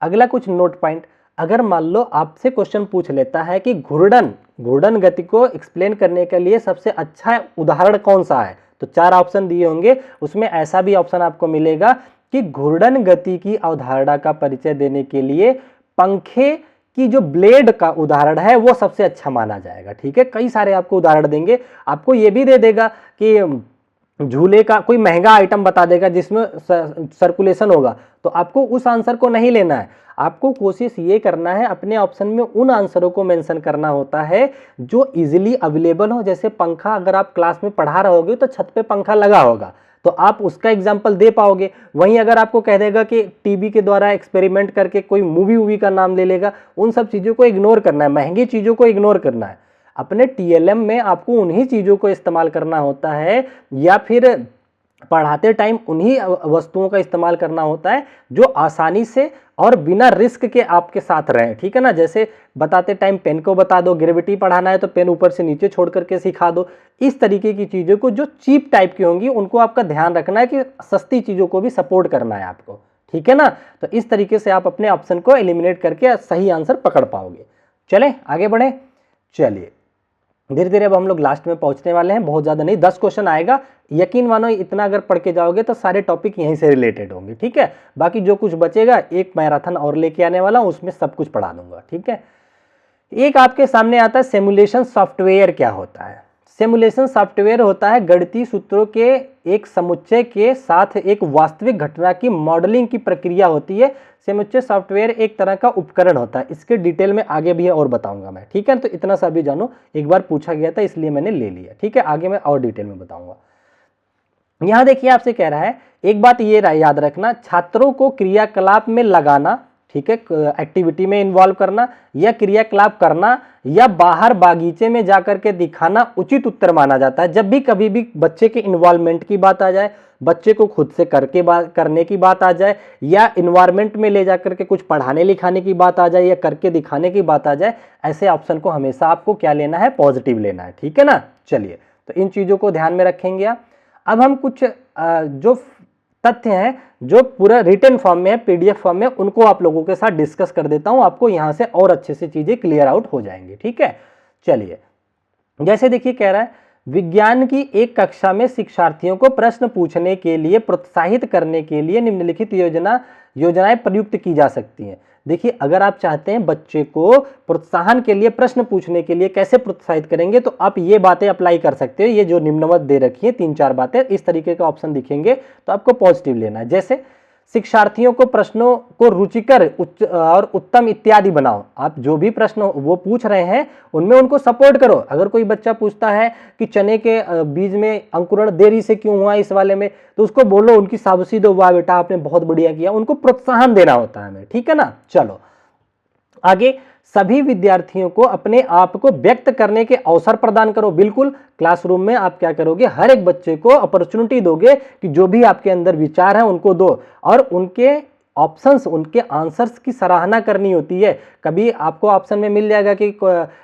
अगला कुछ नोट पॉइंट, अगर मान लो आपसे क्वेश्चन पूछ लेता है कि घूर्णन गति को एक्सप्लेन करने के लिए सबसे अच्छा उदाहरण कौन सा है, तो 4 ऑप्शन दिए होंगे, उसमें ऐसा भी ऑप्शन आपको मिलेगा कि घूर्णन गति की अवधारणा का परिचय देने के लिए पंखे की जो ब्लेड का उदाहरण है वो सबसे अच्छा माना जाएगा, ठीक है। कई सारे आपको उदाहरण देंगे, आपको ये भी दे देगा कि झूले का कोई महंगा आइटम बता देगा जिसमें सर्कुलेशन होगा, तो आपको उस आंसर को नहीं लेना है। आपको कोशिश ये करना है अपने ऑप्शन में उन आंसरों को मेंशन करना होता है जो इजीली अवेलेबल हो। जैसे पंखा, अगर आप क्लास में पढ़ा रहोगे तो छत पे पंखा लगा होगा, तो आप उसका एग्जाम्पल दे पाओगे। वहीं अगर आपको कह देगा कि टीवी के द्वारा एक्सपेरिमेंट करके कोई मूवी का नाम ले लेगा, उन सब चीज़ों को इग्नोर करना है, महंगी चीज़ों को इग्नोर करना है। अपने टीएलएम में आपको उन्हीं चीज़ों को इस्तेमाल करना होता है या फिर पढ़ाते टाइम उन्हीं वस्तुओं का इस्तेमाल करना होता है जो आसानी से और बिना रिस्क के आपके साथ रहें, ठीक है ना। जैसे बताते टाइम पेन को बता दो, ग्रेविटी पढ़ाना है तो पेन ऊपर से नीचे छोड़ करके सिखा दो। इस तरीके की चीज़ों को जो चीप टाइप की होंगी उनको आपका ध्यान रखना है कि सस्ती चीज़ों को भी सपोर्ट करना है आपको, ठीक है ना। तो इस तरीके से आप अपने ऑप्शन को एलिमिनेट करके सही आंसर पकड़ पाओगे। चलें आगे बढ़े। चलिए धीरे धीरे अब हम लोग लास्ट में पहुंचने वाले हैं, बहुत ज़्यादा नहीं, 10 क्वेश्चन आएगा। यकीन मानो इतना अगर पढ़ के जाओगे तो सारे टॉपिक यहीं से रिलेटेड होंगे, ठीक है। बाकी जो कुछ बचेगा एक मैराथन और लेके आने वाला हूँ, उसमें सब कुछ पढ़ा दूंगा, ठीक है। एक आपके सामने आता है सिमुलेशन सॉफ्टवेयर। क्या होता है सिमुलेशन सॉफ्टवेयर? होता है गणितीय सूत्रों के एक समुच्चय के साथ एक वास्तविक घटना की मॉडलिंग की प्रक्रिया होती है। समुच्चय सॉफ्टवेयर एक तरह का उपकरण होता है। इसके डिटेल में आगे भी और बताऊंगा मैं, ठीक है। तो इतना सा भी जानो, एक बार पूछा गया था इसलिए मैंने ले लिया, ठीक है। आगे मैं और डिटेल में बताऊंगा। यहां देखिए आपसे कह रहा है एक बात ये याद रखना, छात्रों को क्रियाकलाप में लगाना, ठीक है, एक्टिविटी में इन्वॉल्व करना या क्रियाकलाप करना या बाहर बागीचे में जाकर के दिखाना उचित उत्तर माना जाता है। जब भी कभी भी बच्चे के इन्वॉल्वमेंट की बात आ जाए, बच्चे को खुद से करने की बात आ जाए या इन्वायरमेंट में ले जाकर के कुछ पढ़ाने लिखाने की बात आ जाए या करके दिखाने की बात आ जाए, ऐसे ऑप्शन को हमेशा आपको क्या लेना है, पॉजिटिव लेना है, ठीक है ना। चलिए तो इन चीज़ों को ध्यान में रखेंगे आप। अब हम कुछ जो तथ्य हैं जो पूरा रिटन फॉर्म में है, पीडीएफ फॉर्म में, उनको आप लोगों के साथ डिस्कस कर देता हूं। आपको यहां से और अच्छे से चीजें क्लियर आउट हो जाएंगी, ठीक है। चलिए जैसे देखिए कह रहा है विज्ञान की एक कक्षा में शिक्षार्थियों को प्रश्न पूछने के लिए प्रोत्साहित करने के लिए निम्नलिखित योजनाएं प्रयुक्त की जा सकती हैं। देखिए अगर आप चाहते हैं बच्चे को प्रोत्साहन के लिए, प्रश्न पूछने के लिए कैसे प्रोत्साहित करेंगे, तो आप ये बातें अप्लाई कर सकते हो। ये जो निम्नवत दे रखी है 3-4 बातें, इस तरीके का ऑप्शन दिखेंगे तो आपको पॉजिटिव लेना है। जैसे शिक्षार्थियों को प्रश्नों को रुचिकर और उत्तम इत्यादि बनाओ। आप जो भी प्रश्न वो पूछ रहे हैं उनमें उनको सपोर्ट करो। अगर कोई बच्चा पूछता है कि चने के बीज में अंकुरण देरी से क्यों हुआ इस वाले में, तो उसको बोलो, उनकी शाबाशी दो, वाह बेटा आपने बहुत बढ़िया किया, उनको प्रोत्साहन देना होता है हमें, ठीक है ना। चलो आगे, सभी विद्यार्थियों को अपने आप को व्यक्त करने के अवसर प्रदान करो। बिल्कुल क्लासरूम में आप क्या करोगे, हर एक बच्चे को अपॉर्चुनिटी दोगे कि जो भी आपके अंदर विचार है उनको दो, और उनके ऑप्शंस, उनके आंसर्स की सराहना करनी होती है। कभी आपको ऑप्शन में मिल जाएगा कि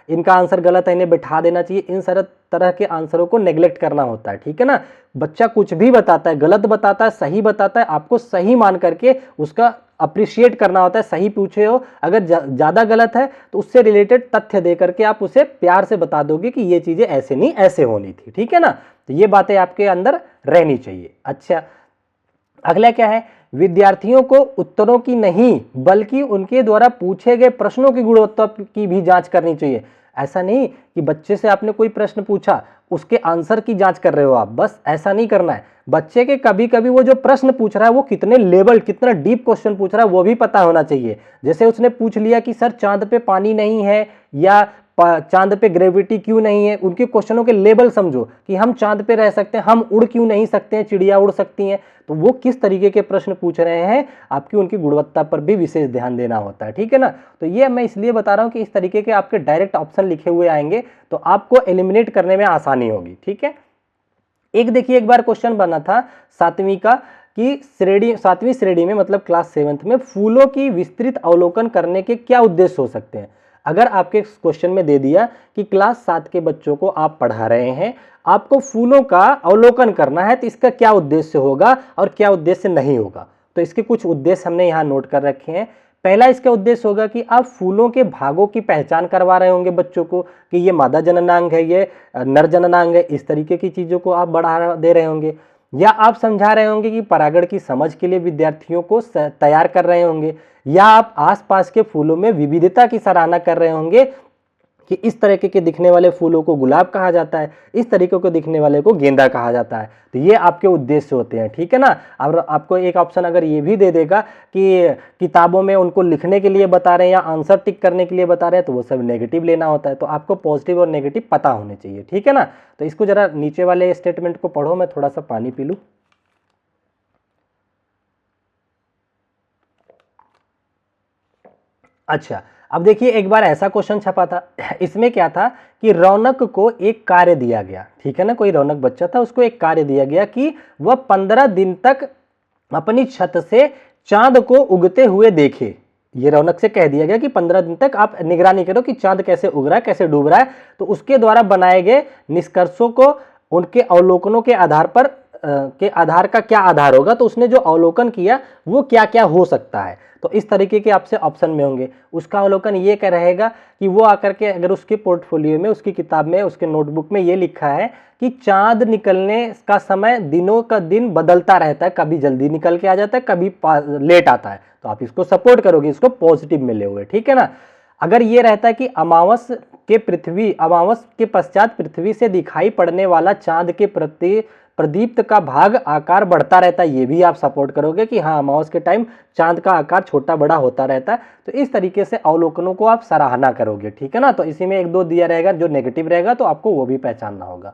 इनका आंसर गलत है, इन्हें बैठा देना चाहिए, इन सारे तरह के आंसरों को नेग्लेक्ट करना होता है, ठीक है ना। बच्चा कुछ भी बताता है, गलत बताता है, सही बताता है, आपको सही मान करके उसका अप्रिशिएट करना होता है। सही पूछे हो, अगर ज़्यादा गलत है तो उससे रिलेटेड तथ्य दे करके आप उसे प्यार से बता दोगे कि ये चीज़ें ऐसे नहीं ऐसे होनी थी, ठीक है ना। तो ये बातें आपके अंदर रहनी चाहिए। अच्छा, अगला क्या है, विद्यार्थियों को उत्तरों की नहीं बल्कि उनके द्वारा पूछे गए प्रश्नों की गुणवत्ता की भी जांच करनी चाहिए। ऐसा नहीं कि बच्चे से आपने कोई प्रश्न पूछा उसके आंसर की जांच कर रहे हो आप, बस ऐसा नहीं करना है। बच्चे के कभी कभी वो जो प्रश्न पूछ रहा है वो कितने लेवल, कितना डीप क्वेश्चन पूछ रहा है वो भी पता होना चाहिए। जैसे उसने पूछ लिया कि सर चांद पे पानी नहीं है या चांद पे ग्रेविटी क्यों नहीं है, उनके क्वेश्चनों के लेवल समझो कि हम चांद पे रह सकते हैं, हम उड़ क्यों नहीं सकते हैं, चिड़िया उड़ सकती हैं। तो वो किस तरीके के प्रश्न पूछ रहे हैं, आपकी उनकी गुणवत्ता पर भी विशेष ध्यान देना होता है, ठीक है ना। तो ये मैं इसलिए बता रहा हूं कि इस तरीके के आपके डायरेक्ट ऑप्शन लिखे हुए आएंगे तो आपको एलिमिनेट करने में आसानी होगी, ठीक है। एक देखिए, एक बार क्वेश्चन बना था 7वीं का कि श्रेणी 7वीं श्रेणी में मतलब क्लास 7th में फूलों की विस्तृत अवलोकन करने के क्या उद्देश्य हो सकते हैं। अगर आपके क्वेश्चन में दे दिया कि क्लास 7 के बच्चों को आप पढ़ा रहे हैं, आपको फूलों का अवलोकन करना है, तो इसका क्या उद्देश्य होगा और क्या उद्देश्य नहीं होगा। तो इसके कुछ उद्देश्य हमने यहाँ नोट कर रखे हैं। पहला इसका उद्देश्य होगा कि आप फूलों के भागों की पहचान करवा रहे होंगे बच्चों को कि ये मादा जननांग है, ये नर जननांग है, इस तरीके की चीज़ों को आप बढ़ा दे रहे होंगे। या आप समझा रहे होंगे कि परागण की समझ के लिए विद्यार्थियों को तैयार कर रहे होंगे, या आप आसपास के फूलों में विविधता की सराहना कर रहे होंगे कि इस तरीके के दिखने वाले फूलों को गुलाब कहा जाता है, इस तरीके को दिखने वाले को गेंदा कहा जाता है। तो ये आपके उद्देश्य होते हैं, ठीक है ना। अब आपको एक ऑप्शन अगर ये भी दे देगा कि किताबों में उनको लिखने के लिए बता रहे हैं या आंसर टिक करने के लिए बता रहे हैं, तो वो सब नेगेटिव लेना होता है। तो आपको पॉजिटिव और नेगेटिव पता होने चाहिए, ठीक है ना। तो इसको जरा नीचे वाले स्टेटमेंट को पढ़ो, मैं थोड़ा सा पानी पी लूँ। अच्छा, अब देखिए, एक बार ऐसा क्वेश्चन छपा था, इसमें क्या था कि रौनक को एक कार्य दिया गया, ठीक है ना, कोई रौनक बच्चा था, उसको एक कार्य दिया गया कि वह 15 दिन तक अपनी छत से चांद को उगते हुए देखे। ये रौनक से कह दिया गया कि 15 दिन तक आप निगरानी करो कि चांद कैसे उग रहा है, कैसे डूब रहा है। तो उसके द्वारा बनाए गए निष्कर्षों को उनके अवलोकनों के आधार पर के आधार का क्या आधार होगा, तो उसने जो अवलोकन किया वो क्या क्या हो सकता है। तो इस तरीके के आपसे ऑप्शन में होंगे। उसका अवलोकन ये क्या रहेगा कि वो आकर के अगर उसके पोर्टफोलियो में, उसकी किताब में, उसके नोटबुक में ये लिखा है कि चांद निकलने का समय दिनों का दिन बदलता रहता है, कभी जल्दी निकल के आ जाता है, कभी लेट आता है, तो आप इसको सपोर्ट करोगे, इसको पॉजिटिव में ले हुए, ठीक है ना। अगर ये रहता है कि अमावस के पश्चात पृथ्वी से दिखाई पड़ने वाला चांद के प्रति प्रदीप्त का भाग आकार बढ़ता रहता है, ये भी आप सपोर्ट करोगे कि हाँ अमावस के टाइम चांद का आकार छोटा बड़ा होता रहता है। तो इस तरीके से अवलोकनों को आप सराहना करोगे, ठीक है ना। तो इसी में एक दो दिया रहेगा, जो नेगेटिव रहेगा तो आपको वो भी पहचानना होगा।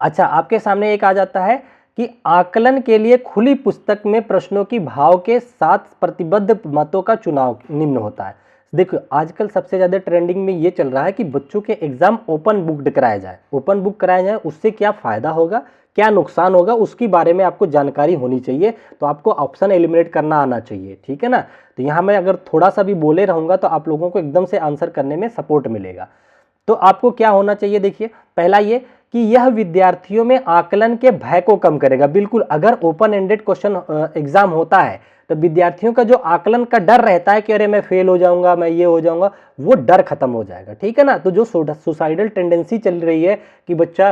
अच्छा, आपके सामने एक आ जाता है कि आकलन के लिए खुली पुस्तक में प्रश्नों की भाव के साथ प्रतिबद्ध मतों का चुनाव निम्न होता है। देखो, आजकल सबसे ज़्यादा ट्रेंडिंग में ये चल रहा है कि बच्चों के एग्जाम ओपन बुक्ड कराया जाए। ओपन बुक कराया जाए, उससे क्या फ़ायदा होगा, क्या नुकसान होगा, उसके बारे में आपको जानकारी होनी चाहिए। तो आपको ऑप्शन एलिमिनेट करना आना चाहिए, ठीक है ना। तो यहाँ मैं अगर थोड़ा सा भी बोले रहूँगा तो आप लोगों को एकदम से आंसर करने में सपोर्ट मिलेगा। तो आपको क्या होना चाहिए, देखिए, पहला ये कि यह विद्यार्थियों में आकलन के भय को कम करेगा। बिल्कुल, अगर ओपन एंडेड क्वेश्चन एग्जाम होता है तो विद्यार्थियों का जो आकलन का डर रहता है कि अरे मैं फेल हो जाऊंगा, मैं ये हो जाऊंगा, वो डर खत्म हो जाएगा, ठीक है ना। तो जो सुसाइडल टेंडेंसी चल रही है कि बच्चा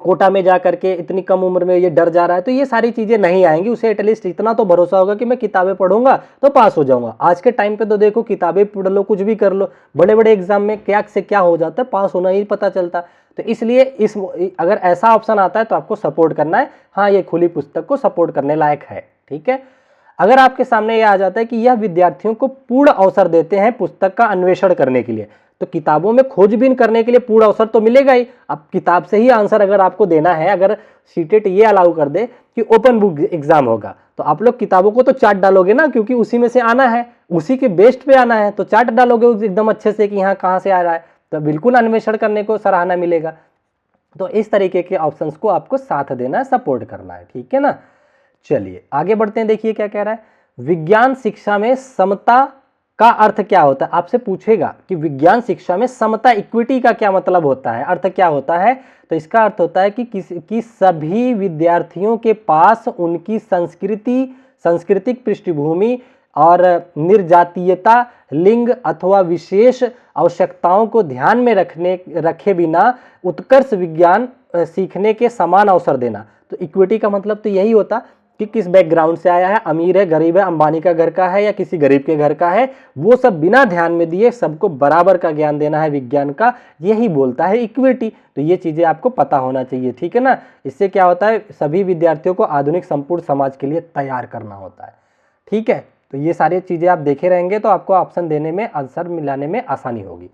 कोटा में जा करके इतनी कम उम्र में ये डर जा रहा है, तो ये सारी चीज़ें नहीं आएंगी। उसे एटलीस्ट इतना तो भरोसा होगा कि मैं किताबें पढ़ूंगा तो पास हो जाऊंगा। आज के टाइम पे तो देखो, किताबें पढ़ लो, कुछ भी कर लो, बड़े बड़े एग्जाम में क्या से क्या हो जाता है, पास होना ही पता चलता। तो इसलिए अगर ऐसा ऑप्शन आता है तो आपको सपोर्ट करना है, हाँ ये खुली पुस्तक को सपोर्ट करने लायक है, ठीक है। अगर आपके सामने यह आ जाता है कि यह विद्यार्थियों को पूर्ण अवसर देते हैं पुस्तक का अन्वेषण करने के लिए, तो किताबों में खोजबीन करने के लिए पूर्ण अवसर तो मिलेगा ही। अब किताब से ही आंसर अगर आपको देना है, अगर सीटेट ये अलाउ कर दे कि ओपन बुक एग्जाम होगा, तो आप लोग किताबों को तो चाट डालोगे ना, क्योंकि उसी में से आना है, उसी के बेस्ट पे आना है तो चार्ट डालोगे एकदम अच्छे से कि यहाँ कहाँ से आ रहा है, तो बिल्कुल अन्वेषण करने को सराहना मिलेगा। तो इस तरीके के ऑप्शंस को आपको साथ देना है, सपोर्ट करना है, ठीक है ना। चलिए आगे बढ़ते हैं, देखिए क्या कह रहा है। विज्ञान शिक्षा में समता का अर्थ क्या होता है, आपसे पूछेगा कि विज्ञान शिक्षा में समता, इक्विटी का क्या मतलब होता है, अर्थ क्या होता है। तो इसका अर्थ होता है कि सभी विद्यार्थियों के पास उनकी सांस्कृतिक पृष्ठभूमि और निर्जातीयता, लिंग अथवा विशेष आवश्यकताओं को ध्यान में रखे बिना उत्कर्ष विज्ञान सीखने के समान अवसर देना। तो इक्विटी का मतलब तो यही होता कि किस बैकग्राउंड से आया है, अमीर है, गरीब है, अंबानी का घर का है या किसी गरीब के घर का है, वो सब बिना ध्यान में दिए सबको बराबर का ज्ञान देना है विज्ञान का, यही बोलता है इक्विटी। तो ये चीजें आपको पता होना चाहिए, ठीक है ना। इससे क्या होता है, सभी विद्यार्थियों को आधुनिक संपूर्ण समाज के लिए तैयार करना होता है, ठीक है। तो ये सारी चीजें आप देखे रहेंगे तो आपको ऑप्शन देने में, आंसर मिलाने में आसानी होगी।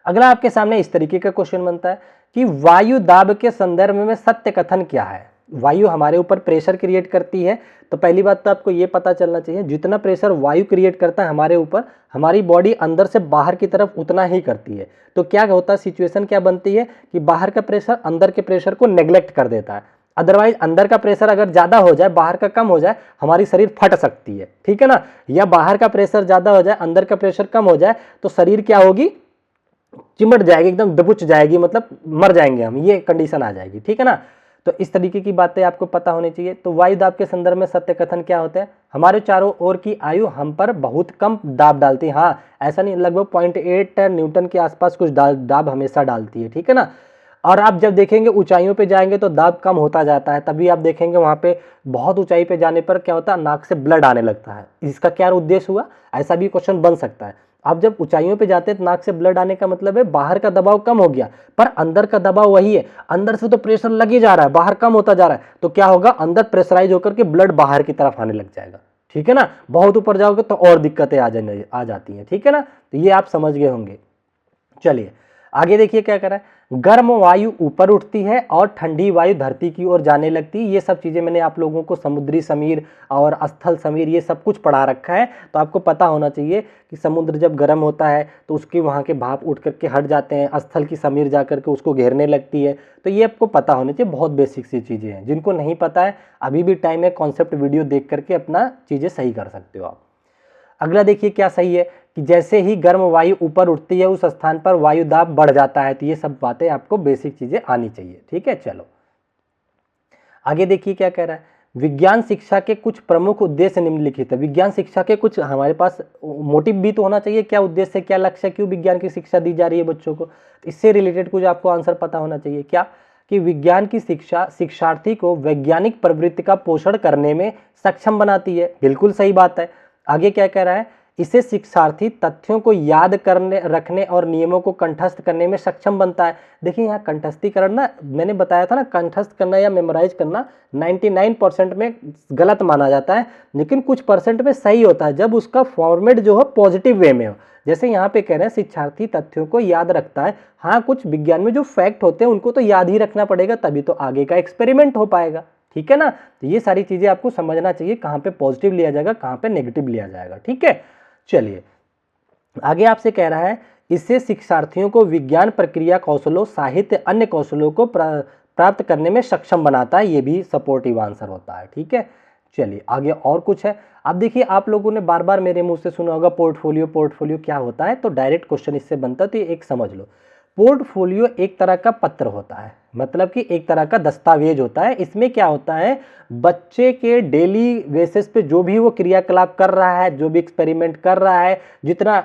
अगला आपके सामने इस तरीके का क्वेश्चन बनता है कि वायु दाब के संदर्भ में सत्य कथन क्या है। वायु हमारे ऊपर प्रेशर क्रिएट करती है, तो पहली बात तो आपको ये पता चलना चाहिए, जितना प्रेशर वायु क्रिएट करता है हमारे ऊपर, हमारी बॉडी अंदर से बाहर की तरफ उतना ही करती है। तो क्या होता है, सिचुएशन क्या बनती है कि बाहर का प्रेशर अंदर के प्रेशर को नेग्लेक्ट कर देता है। अदरवाइज अंदर का प्रेशर अगर ज्यादा हो जाए, बाहर का कम हो जाए, हमारी शरीर फट सकती है, ठीक है ना। या बाहर का प्रेशर ज्यादा हो जाए, अंदर का प्रेशर कम हो जाए, तो शरीर क्या होगी, चिमट जाएगी, एकदम दबुच जाएगी, मतलब मर जाएंगे हम, ये कंडीशन आ जाएगी, ठीक है ना। तो इस तरीके की बातें आपको पता होनी चाहिए। तो वायु दाब के संदर्भ में सत्य कथन क्या होते हैं, हमारे चारों ओर की आयु हम पर बहुत कम दाब डालती है। हाँ, ऐसा नहीं, लगभग 0.8 न्यूटन के आसपास कुछ दाब हमेशा डालती है, ठीक है ना। और आप जब देखेंगे ऊंचाइयों पे जाएंगे तो दाब कम होता जाता है, तभी आप देखेंगे वहां पे बहुत ऊंचाई पे जाने पर क्या होता है, नाक से ब्लड आने लगता है। इसका क्या उद्देश्य हुआ, ऐसा भी क्वेश्चन बन सकता है। आप जब ऊंचाइयों पे जाते हैं तो नाक से ब्लड आने का मतलब है बाहर का दबाव कम हो गया, पर अंदर का दबाव वही है, अंदर से तो प्रेशर लगे जा रहा है, बाहर कम होता जा रहा है, तो क्या होगा, अंदर प्रेशराइज होकर के ब्लड बाहर की तरफ आने लग जाएगा, ठीक है ना। बहुत ऊपर जाओगे तो और दिक्कतें आ जाती हैं, ठीक है ना। तो ये आप समझ गए होंगे। चलिए आगे देखिए क्या कर रहा है, गर्म वायु ऊपर उठती है और ठंडी वायु धरती की ओर जाने लगती है। ये सब चीजें मैंने आप लोगों को समुद्री समीर और स्थल समीर ये सब कुछ पढ़ा रखा है, तो आपको पता होना चाहिए कि समुद्र जब गर्म होता है तो उसके वहाँ के भाप उठ करके हट जाते हैं, स्थल की समीर जा करके उसको घेरने लगती है। तो ये आपको पता होना चाहिए, बहुत बेसिक सी चीज़ें हैं, जिनको नहीं पता है अभी भी टाइम है, कॉन्सेप्ट वीडियो देख करके अपना चीज़ें सही कर सकते हो आप। अगला देखिए क्या सही है कि जैसे ही गर्म वायु ऊपर उठती है उस स्थान पर वायु दाब बढ़ जाता है। तो ये सब बातें आपको बेसिक चीजें आनी चाहिए, ठीक है। चलो आगे देखिए क्या कह रहा है, विज्ञान शिक्षा के कुछ प्रमुख उद्देश्य निम्नलिखित है। विज्ञान शिक्षा के कुछ हमारे पास मोटिव भी तो होना चाहिए, क्या उद्देश्य है, क्या लक्ष्य है, क्यों विज्ञान की शिक्षा दी जा रही है बच्चों को, इससे रिलेटेड कुछ आपको आंसर पता होना चाहिए। क्या कि विज्ञान की शिक्षा शिक्षार्थी को वैज्ञानिक प्रवृत्ति का पोषण करने में सक्षम बनाती है, बिल्कुल सही बात है। आगे क्या कह रहा है, इसे शिक्षार्थी तथ्यों को याद करने, रखने और नियमों को कंठस्थ करने में सक्षम बनता है। देखिए यहाँ कंठस्थीकरण ना, मैंने बताया था ना, कंठस्थ करना या मेमोराइज करना 99% में गलत माना जाता है, लेकिन कुछ परसेंट में सही होता है जब उसका फॉर्मेट जो हो पॉजिटिव वे में हो। जैसे यहाँ पे कह रहे हैं शिक्षार्थी तथ्यों को याद रखता है। हाँ, कुछ विज्ञान में जो फैक्ट होते हैं उनको तो याद ही रखना पड़ेगा, तभी तो आगे का एक्सपेरिमेंट हो पाएगा, ठीक है ना। तो ये सारी चीजें आपको समझना चाहिए, कहाँ पे पॉजिटिव लिया जाएगा, कहाँ पे नेगेटिव लिया जाएगा, ठीक है। चलिए आगे आपसे कह रहा है, इससे शिक्षार्थियों को विज्ञान प्रक्रिया कौशलों, साहित्य, अन्य कौशलों को प्राप्त करने में सक्षम बनाता है। ये भी सपोर्टिव आंसर होता है, ठीक है। चलिए आगे और कुछ है। अब देखिए आप लोगों ने बार बार मेरे मुंह से सुना होगा पोर्टफोलियो, पोर्टफोलियो क्या होता है, तो डायरेक्ट क्वेश्चन इससे बनता है, तो एक समझ लो। पोर्टफोलियो एक तरह का पत्र होता है, मतलब कि एक तरह का दस्तावेज होता है। इसमें क्या होता है, बच्चे के डेली बेसिस पे जो भी वो क्रियाकलाप कर रहा है, जो भी एक्सपेरिमेंट कर रहा है, जितना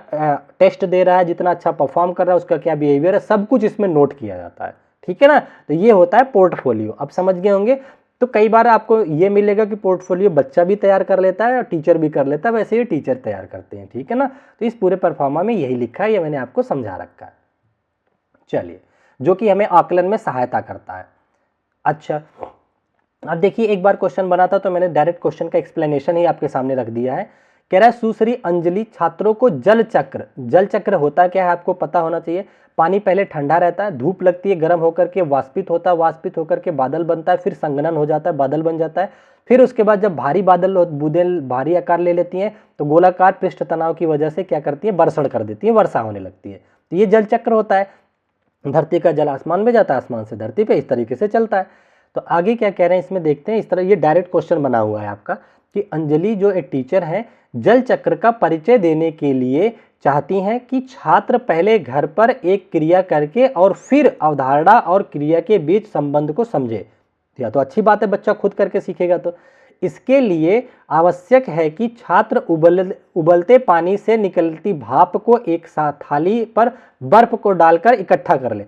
टेस्ट दे रहा है, जितना अच्छा परफॉर्म कर रहा है, उसका क्या बिहेवियर है, सब कुछ इसमें नोट किया जाता है, ठीक है ना। तो ये होता है पोर्टफोलियो, अब समझ गए होंगे। तो कई बार आपको ये मिलेगा कि पोर्टफोलियो बच्चा भी तैयार कर लेता है और टीचर भी कर लेता है, वैसे ही टीचर तैयार करते हैं, ठीक है ना। तो इस पूरे परफॉर्मा में यही लिखा है, ये मैंने आपको समझा रखा है। चलिए, जो कि हमें आकलन में सहायता करता है। अच्छा, अब देखिए एक बार क्वेश्चन बना था तो मैंने डायरेक्ट क्वेश्चन का एक्सप्लेनेशन ही आपके सामने रख दिया है कह रहा है सुश्री अंजलि छात्रों को जल चक्र होता क्या है आपको पता होना चाहिए। पानी पहले ठंडा रहता है, धूप लगती है, गर्म होकर के वाष्पित होता है, वाष्पित होकर के बादल बनता है, फिर संघनन हो जाता है, बादल बन जाता है। फिर उसके बाद जब भारी बादल बूंदें भारी आकार ले लेती हैं तो गोलाकार पृष्ठ तनाव की वजह से क्या करती है, बर्षण कर देती है, वर्षा होने लगती है। तो ये जल चक्र होता है। धरती का जल आसमान में जाता है, आसमान से धरती पे, इस तरीके से चलता है। तो आगे क्या कह रहे हैं इसमें देखते हैं। इस तरह ये डायरेक्ट क्वेश्चन बना हुआ है आपका कि अंजलि जो एक टीचर है जल चक्र का परिचय देने के लिए चाहती हैं कि छात्र पहले घर पर एक क्रिया करके और फिर अवधारणा और क्रिया के बीच संबंध को समझे। या तो अच्छी बात है, बच्चा खुद करके सीखेगा। तो इसके लिए आवश्यक है कि छात्र उबलते पानी से निकलती भाप को एक साथ थाली पर बर्फ को डालकर इकट्ठा कर ले।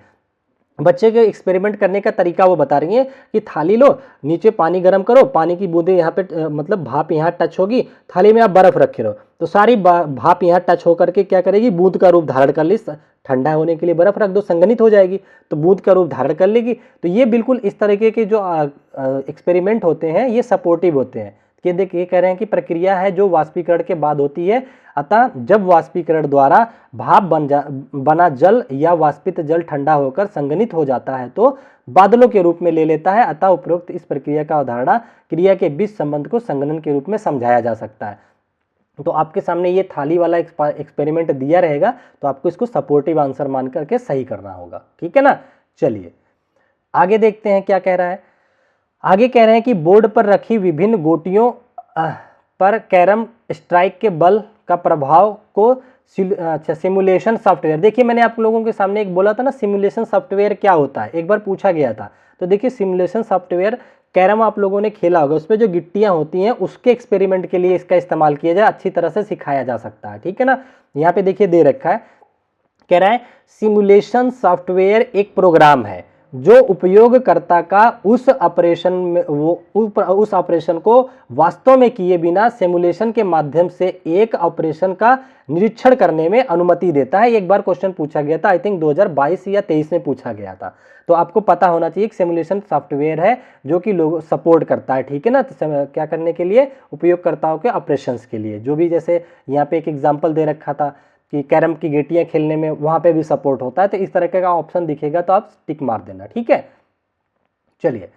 बच्चे के एक्सपेरिमेंट करने का तरीका वो बता रही है कि थाली लो, नीचे पानी गर्म करो, पानी की बूंदें यहाँ पे मतलब भाप यहाँ टच होगी, थाली में आप बर्फ रखे रहो, तो सारी भाप यहाँ टच होकर के क्या करेगी, बूंद का रूप धारण कर ली। ठंडा होने के लिए बर्फ रख दो, संघनित हो जाएगी, तो बूंद का रूप धारण कर लेगी। तो ये बिल्कुल इस तरीके के जो एक्सपेरिमेंट होते हैं ये सपोर्टिव होते हैं। ये देखिए कह रहे हैं कि प्रक्रिया है जो वाष्पीकरण के बाद होती है, अतः जब वाष्पीकरण द्वारा भाप बना जल या वाष्पित जल ठंडा होकर संघनित हो जाता है तो बादलों के रूप में ले लेता है। अतः उपरोक्त इस प्रक्रिया का अवधारणा क्रिया के बीच संबंध को संघनन के रूप में समझाया जा सकता है। तो आपके सामने ये थाली वाला एक्सपेरिमेंट दिया रहेगा, तो आपको इसको सपोर्टिव आंसर मान करके सही करना होगा, ठीक है ना। चलिए आगे देखते हैं क्या कह रहा है। आगे कह रहे हैं कि बोर्ड पर रखी विभिन्न गोटियों पर कैरम स्ट्राइक के बल का प्रभाव को सिमुलेशन सॉफ्टवेयर। देखिए मैंने आप लोगों के सामने एक बोला था ना, सिमुलेशन सॉफ्टवेयर क्या होता है, एक बार पूछा गया था। तो देखिए सिमुलेशन सॉफ्टवेयर, कैरम आप लोगों ने खेला होगा, उसमें जो गिट्टियां होती हैं उसके एक्सपेरिमेंट के लिए इसका इस्तेमाल किया जाए, अच्छी तरह से सिखाया जा सकता है, ठीक है ना। यहाँ पे देखिए दे रखा है, कह रहा है सिमुलेशन सॉफ्टवेयर एक प्रोग्राम है जो उपयोगकर्ता का उस ऑपरेशन में उस ऑपरेशन को वास्तव में किए बिना सिमुलेशन के माध्यम से एक ऑपरेशन का निरीक्षण करने में अनुमति देता है। एक बार क्वेश्चन पूछा गया था, आई थिंक 2022 या 23 में पूछा गया था। तो आपको पता होना चाहिए कि सिमुलेशन सॉफ्टवेयर है जो कि लोग सपोर्ट करता है, ठीक है ना। तो क्या करने के लिए, उपयोगकर्ताओं के ऑपरेशंस के लिए। जो भी जैसे यहाँ पे एक एग्जाम्पल दे रखा था कि कैरम की गेटियां खेलने में, वहां पे भी सपोर्ट होता है। तो इस तरह का ऑप्शन दिखेगा तो आप टिक मार देना, ठीक है। चलिए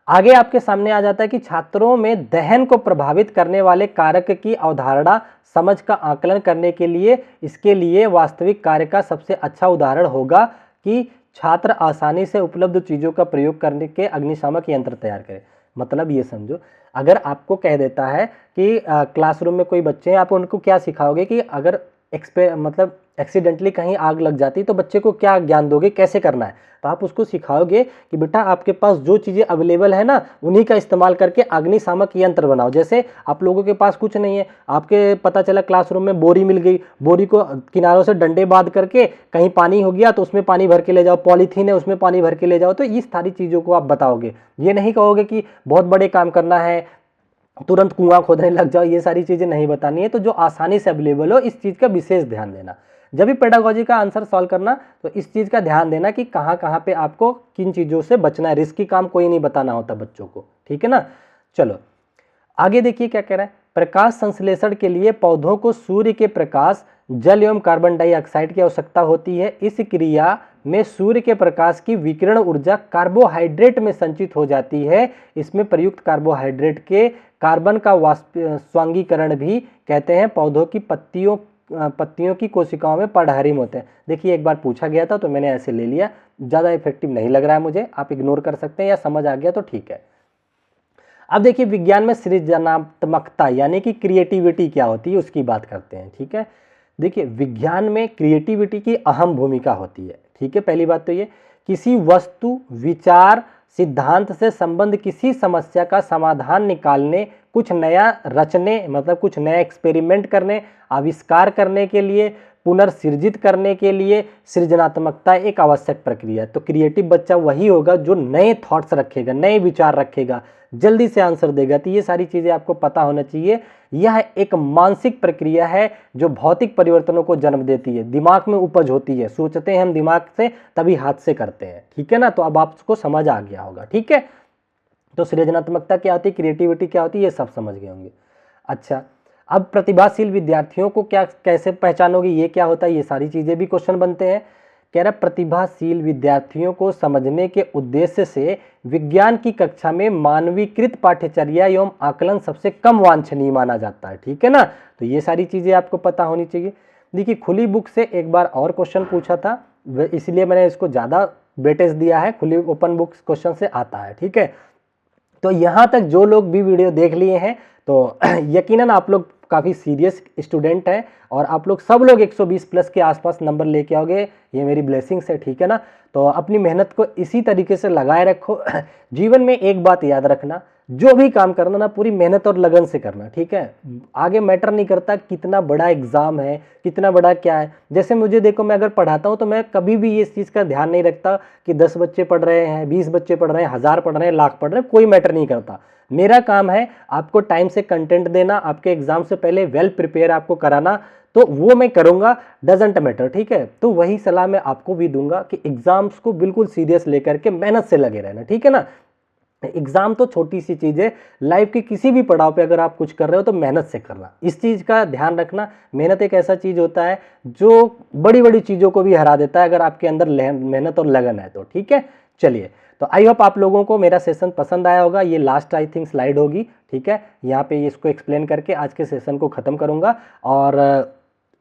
आगे आपके सामने आ जाता है कि छात्रों में दहन को प्रभावित करने वाले कारक की अवधारणा समझ का आकलन करने के लिए इसके लिए वास्तविक कार्य का सबसे अच्छा उदाहरण होगा कि छात्र आसानी से उपलब्ध चीजों का प्रयोग करने के अग्निशामक यंत्र तैयार करें। मतलब ये समझो, अगर आपको कह देता है कि क्लासरूम में कोई बच्चे हैं, आप उनको क्या सिखाओगे कि अगर मतलब एक्सीडेंटली कहीं आग लग जाती तो बच्चे को क्या ज्ञान दोगे, कैसे करना है। तो आप उसको सिखाओगे कि बेटा आपके पास जो चीज़ें अवेलेबल है ना, उन्हीं का इस्तेमाल करके अग्निशामक यंत्र बनाओ। जैसे आप लोगों के पास कुछ नहीं है, आपके पता चला क्लासरूम में बोरी मिल गई, बोरी को किनारों से डंडे बांध करके कहीं पानी हो गया तो उसमें पानी भर के ले जाओ, पॉलीथीन है उसमें पानी भर के ले जाओ। तो इस सारी चीज़ों को आप बताओगे, ये नहीं कहोगे कि बहुत बड़े काम करना है, तुरंत कुआं खोदने लग जाओ, ये सारी चीजें नहीं बतानी है। तो जो आसानी से अवेलेबल हो, इस चीज का विशेष ध्यान देना। जब भी पेडागोजी का आंसर सॉल्व करना तो इस चीज का ध्यान देना कि कहाँ पे आपको किन चीजों से बचना है। रिस्की काम कोई नहीं बताना होता बच्चों को, ठीक है ना। चलो आगे देखिए क्या कह रहा है। प्रकाश संश्लेषण के लिए पौधों को सूर्य के प्रकाश, जल एवं कार्बन डाइऑक्साइड की आवश्यकता होती है। इस क्रिया में सूर्य के प्रकाश की विकिरण ऊर्जा कार्बोहाइड्रेट में संचित हो जाती है। इसमें प्रयुक्त कार्बोहाइड्रेट के कार्बन का स्वांगीकरण भी कहते हैं। पौधों की पत्तियों की कोशिकाओं में पर्णहरिम होते हैं। देखिए एक बार पूछा गया था तो मैंने ऐसे ले लिया, ज़्यादा इफेक्टिव नहीं लग रहा है मुझे, आप इग्नोर कर सकते हैं या समझ आ गया तो ठीक है। अब देखिए विज्ञान में सृजनात्मकता यानी कि क्रिएटिविटी क्या होती है उसकी बात करते हैं, ठीक है। देखिए विज्ञान में क्रिएटिविटी की अहम भूमिका होती है, ठीक है। पहली बात तो ये, किसी वस्तु, विचार, सिद्धांत से संबंध किसी समस्या का समाधान निकालने, कुछ नया रचने मतलब कुछ नया एक्सपेरिमेंट करने, आविष्कार करने के लिए, पुनर्सृजित करने के लिए सृजनात्मकता एक आवश्यक प्रक्रिया है। तो क्रिएटिव बच्चा वही होगा जो नए थॉट्स रखेगा, नए विचार रखेगा, जल्दी से आंसर देगा। तो ये सारी चीज़ें आपको पता होना चाहिए। यह एक मानसिक प्रक्रिया है जो भौतिक परिवर्तनों को जन्म देती है, दिमाग में उपज होती है। सोचते हैं हम दिमाग से, तभी हाथ से करते हैं, ठीक है ना। तो अब आपको समझ आ गया होगा, ठीक है। तो सृजनात्मकता क्या होती है, क्रिएटिविटी क्या होती है, ये सब समझ गए होंगे। अच्छा अब प्रतिभाशील विद्यार्थियों को क्या कैसे पहचानोगे, ये क्या होता है, ये सारी चीज़ें भी क्वेश्चन बनते हैं। कह रहा प्रतिभाशील विद्यार्थियों को समझने के उद्देश्य से विज्ञान की कक्षा में मानवीकृत पाठ्यचर्या एवं आकलन सबसे कम वांछनीय माना जाता है। ठीक है ना, तो ये सारी चीज़ें आपको पता होनी चाहिए। देखिए खुली बुक से एक बार और क्वेश्चन पूछा था, इसलिए मैंने इसको ज़्यादा वेटेज दिया है, खुली ओपन बुक्स क्वेश्चन से आता है। ठीक है, तो यहाँ तक जो लोग भी वीडियो देख लिए हैं तो यकीनन आप लोग काफ़ी सीरियस स्टूडेंट हैं और आप लोग सब लोग 120 प्लस के आसपास नंबर लेके आओगे, ये मेरी ब्लेसिंग्स है। ठीक है ना, तो अपनी मेहनत को इसी तरीके से लगाए रखो। जीवन में एक बात याद रखना, जो भी काम करना ना पूरी मेहनत और लगन से करना। ठीक है, आगे मैटर नहीं करता कितना बड़ा एग्जाम है, कितना बड़ा क्या है। जैसे मुझे देखो, मैं अगर पढ़ाता हूँ तो मैं कभी भी इस चीज़ का ध्यान नहीं रखता कि 10 बच्चे पढ़ रहे हैं, 20 बच्चे पढ़ रहे हैं, 1000 पढ़ रहे हैं, लाख पढ़ रहे हैं, कोई मैटर नहीं करता। मेरा काम है आपको टाइम से कंटेंट देना, आपके एग्जाम से पहले वेल प्रिपेयर आपको कराना, तो वो मैं करूंगा, डजेंट मैटर। ठीक है, तो वही सलाह मैं आपको भी दूंगा कि एग्जाम्स को बिल्कुल सीरियस लेकर के मेहनत से लगे रहना। ठीक है ना, एग्जाम तो छोटी सी चीज़ है, लाइफ के किसी भी पड़ाव पे अगर आप कुछ कर रहे हो तो मेहनत से करना, इस चीज़ का ध्यान रखना। मेहनत एक ऐसा चीज़ होता है जो बड़ी बड़ी चीज़ों को भी हरा देता है अगर आपके अंदर मेहनत और लगन है तो। ठीक है, चलिए, तो आई होप आप लोगों को मेरा सेशन पसंद आया होगा। ये लास्ट आई थिंक स्लाइड होगी। ठीक है, यहाँ पे इसको एक्सप्लेन करके आज के सेशन को ख़त्म करूँगा और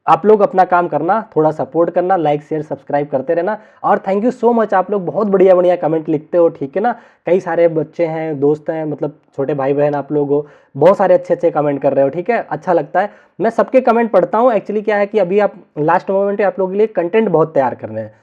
आप लोग अपना काम करना, थोड़ा सपोर्ट करना, लाइक शेयर सब्सक्राइब करते रहना। और थैंक यू सो मच, आप लोग बहुत बढ़िया बढ़िया कमेंट लिखते हो। ठीक है ना, कई सारे बच्चे हैं, दोस्त हैं, मतलब छोटे भाई बहन आप लोग हो, बहुत सारे अच्छे अच्छे कमेंट कर रहे हो। ठीक है, अच्छा लगता है, मैं सबके कमेंट पढ़ता हूँ। एक्चुअली क्या है कि अभी आप लास्ट मोमेंट में आप लोगों के लिए कंटेंट बहुत तैयार कर रहे हैं,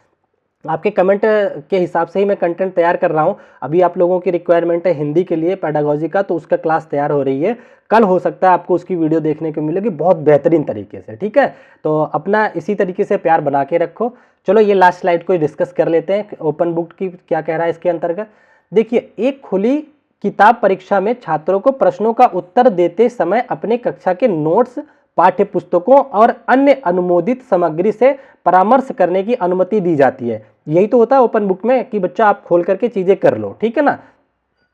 आपके कमेंट के हिसाब से ही मैं कंटेंट तैयार कर रहा हूं। अभी आप लोगों की रिक्वायरमेंट है हिंदी के लिए पेडागोजी का, तो उसका क्लास तैयार हो रही है, कल हो सकता है आपको उसकी वीडियो देखने को मिलेगी बहुत बेहतरीन तरीके से। ठीक है, तो अपना इसी तरीके से प्यार बना के रखो। चलो ये लास्ट स्लाइड को डिस्कस कर लेते हैं, ओपन बुक की क्या कह रहा है इसके अंतर्गत। देखिए, एक खुली किताब परीक्षा में छात्रों को प्रश्नों का उत्तर देते समय अपने कक्षा के नोट्स, पाठ्य पुस्तकों और अन्य अनुमोदित सामग्री से परामर्श करने की अनुमति दी जाती है। यही तो होता है ओपन बुक में कि बच्चा आप खोल करके चीजें कर लो। ठीक है ना,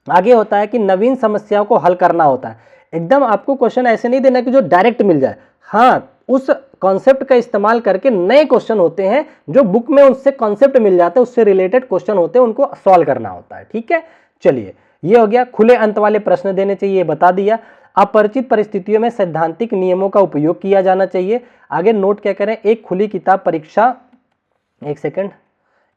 आगे होता है कि नवीन समस्याओं को हल करना होता है। एकदम आपको क्वेश्चन ऐसे नहीं देना कि जो डायरेक्ट मिल जाए, हाँ उस कॉन्सेप्ट का इस्तेमाल करके नए क्वेश्चन होते हैं जो बुक में उससे कॉन्सेप्ट मिल जाते हैं, उससे रिलेटेड क्वेश्चन होते हैं, उनको सॉल्व करना होता है। ठीक है, चलिए ये हो गया। खुले अंत वाले प्रश्न देने चाहिए, ये बता दिया। अपरिचित परिस्थितियों में सैद्धांतिक नियमों का उपयोग किया जाना चाहिए। आगे नोट क्या करें, एक खुली किताब परीक्षा, एक सेकंड,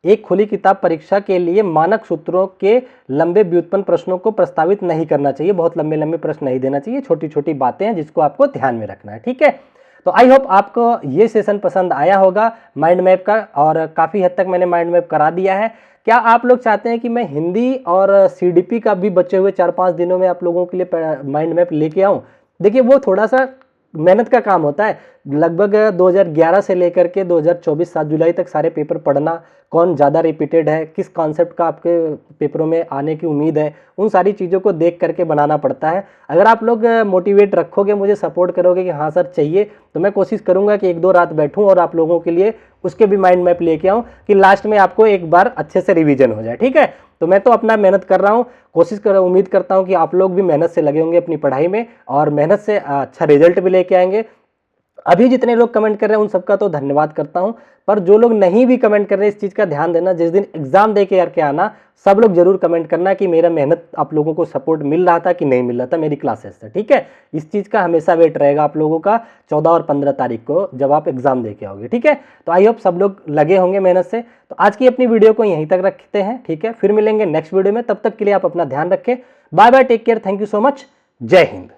एक खुली किताब परीक्षा के लिए मानक सूत्रों के लंबे व्युत्पन्न प्रश्नों को प्रस्तावित नहीं करना चाहिए, बहुत लंबे लंबे प्रश्न नहीं देना चाहिए, छोटी छोटी बातें हैं जिसको आपको ध्यान में रखना है। ठीक है, तो आई होप आपको ये सेशन पसंद आया होगा माइंड मैप का, और काफ़ी हद तक मैंने माइंड मैप करा दिया है। क्या आप लोग चाहते हैं कि मैं हिंदी और सीडीपी का भी बचे हुए 4-5 दिनों में आप लोगों के लिए माइंड मैप लेके आऊँ? देखिए वो थोड़ा सा मेहनत का काम होता है, लगभग 2011 से लेकर के 2024 7 जुलाई तक सारे पेपर पढ़ना, कौन ज़्यादा रिपीटेड है, किस कॉन्सेप्ट का आपके पेपरों में आने की उम्मीद है, उन सारी चीज़ों को देख करके बनाना पड़ता है। अगर आप लोग मोटिवेट रखोगे, मुझे सपोर्ट करोगे कि हाँ सर चाहिए, तो मैं कोशिश करूँगा कि 1-2 रात बैठूँ और आप लोगों के लिए उसके भी माइंड मैप लेके आऊँ कि लास्ट में आपको एक बार अच्छे से रिवीजन हो जाए। ठीक है, तो मैं तो अपना मेहनत कर रहा हूँ, कोशिश कर उम्मीद करता हूँ कि आप लोग भी मेहनत से लगे होंगे अपनी पढ़ाई में और मेहनत से अच्छा रिजल्ट भी लेके आएंगे। अभी जितने लोग कमेंट कर रहे हैं उन सबका तो धन्यवाद करता हूं, पर जो लोग नहीं भी कमेंट कर रहे हैं इस चीज़ का ध्यान देना, जिस दिन एग्जाम दे के करके आना, सब लोग जरूर कमेंट करना कि मेरा मेहनत आप लोगों को सपोर्ट मिल रहा था कि नहीं मिल रहा था मेरी क्लासेस से। ठीक है, इस चीज़ का हमेशा वेट रहेगा आप लोगों का 14 और 15 तारीख को जब आप एग्जाम दे के आओगे। ठीक है, तो आई होप सब लोग लगे होंगे मेहनत से। तो आज की अपनी वीडियो को यहीं तक रखते हैं। ठीक है, फिर मिलेंगे नेक्स्ट वीडियो में, तब तक के लिए आप अपना ध्यान रखें। Bye bye, take care, thank you so much, जय हिंद।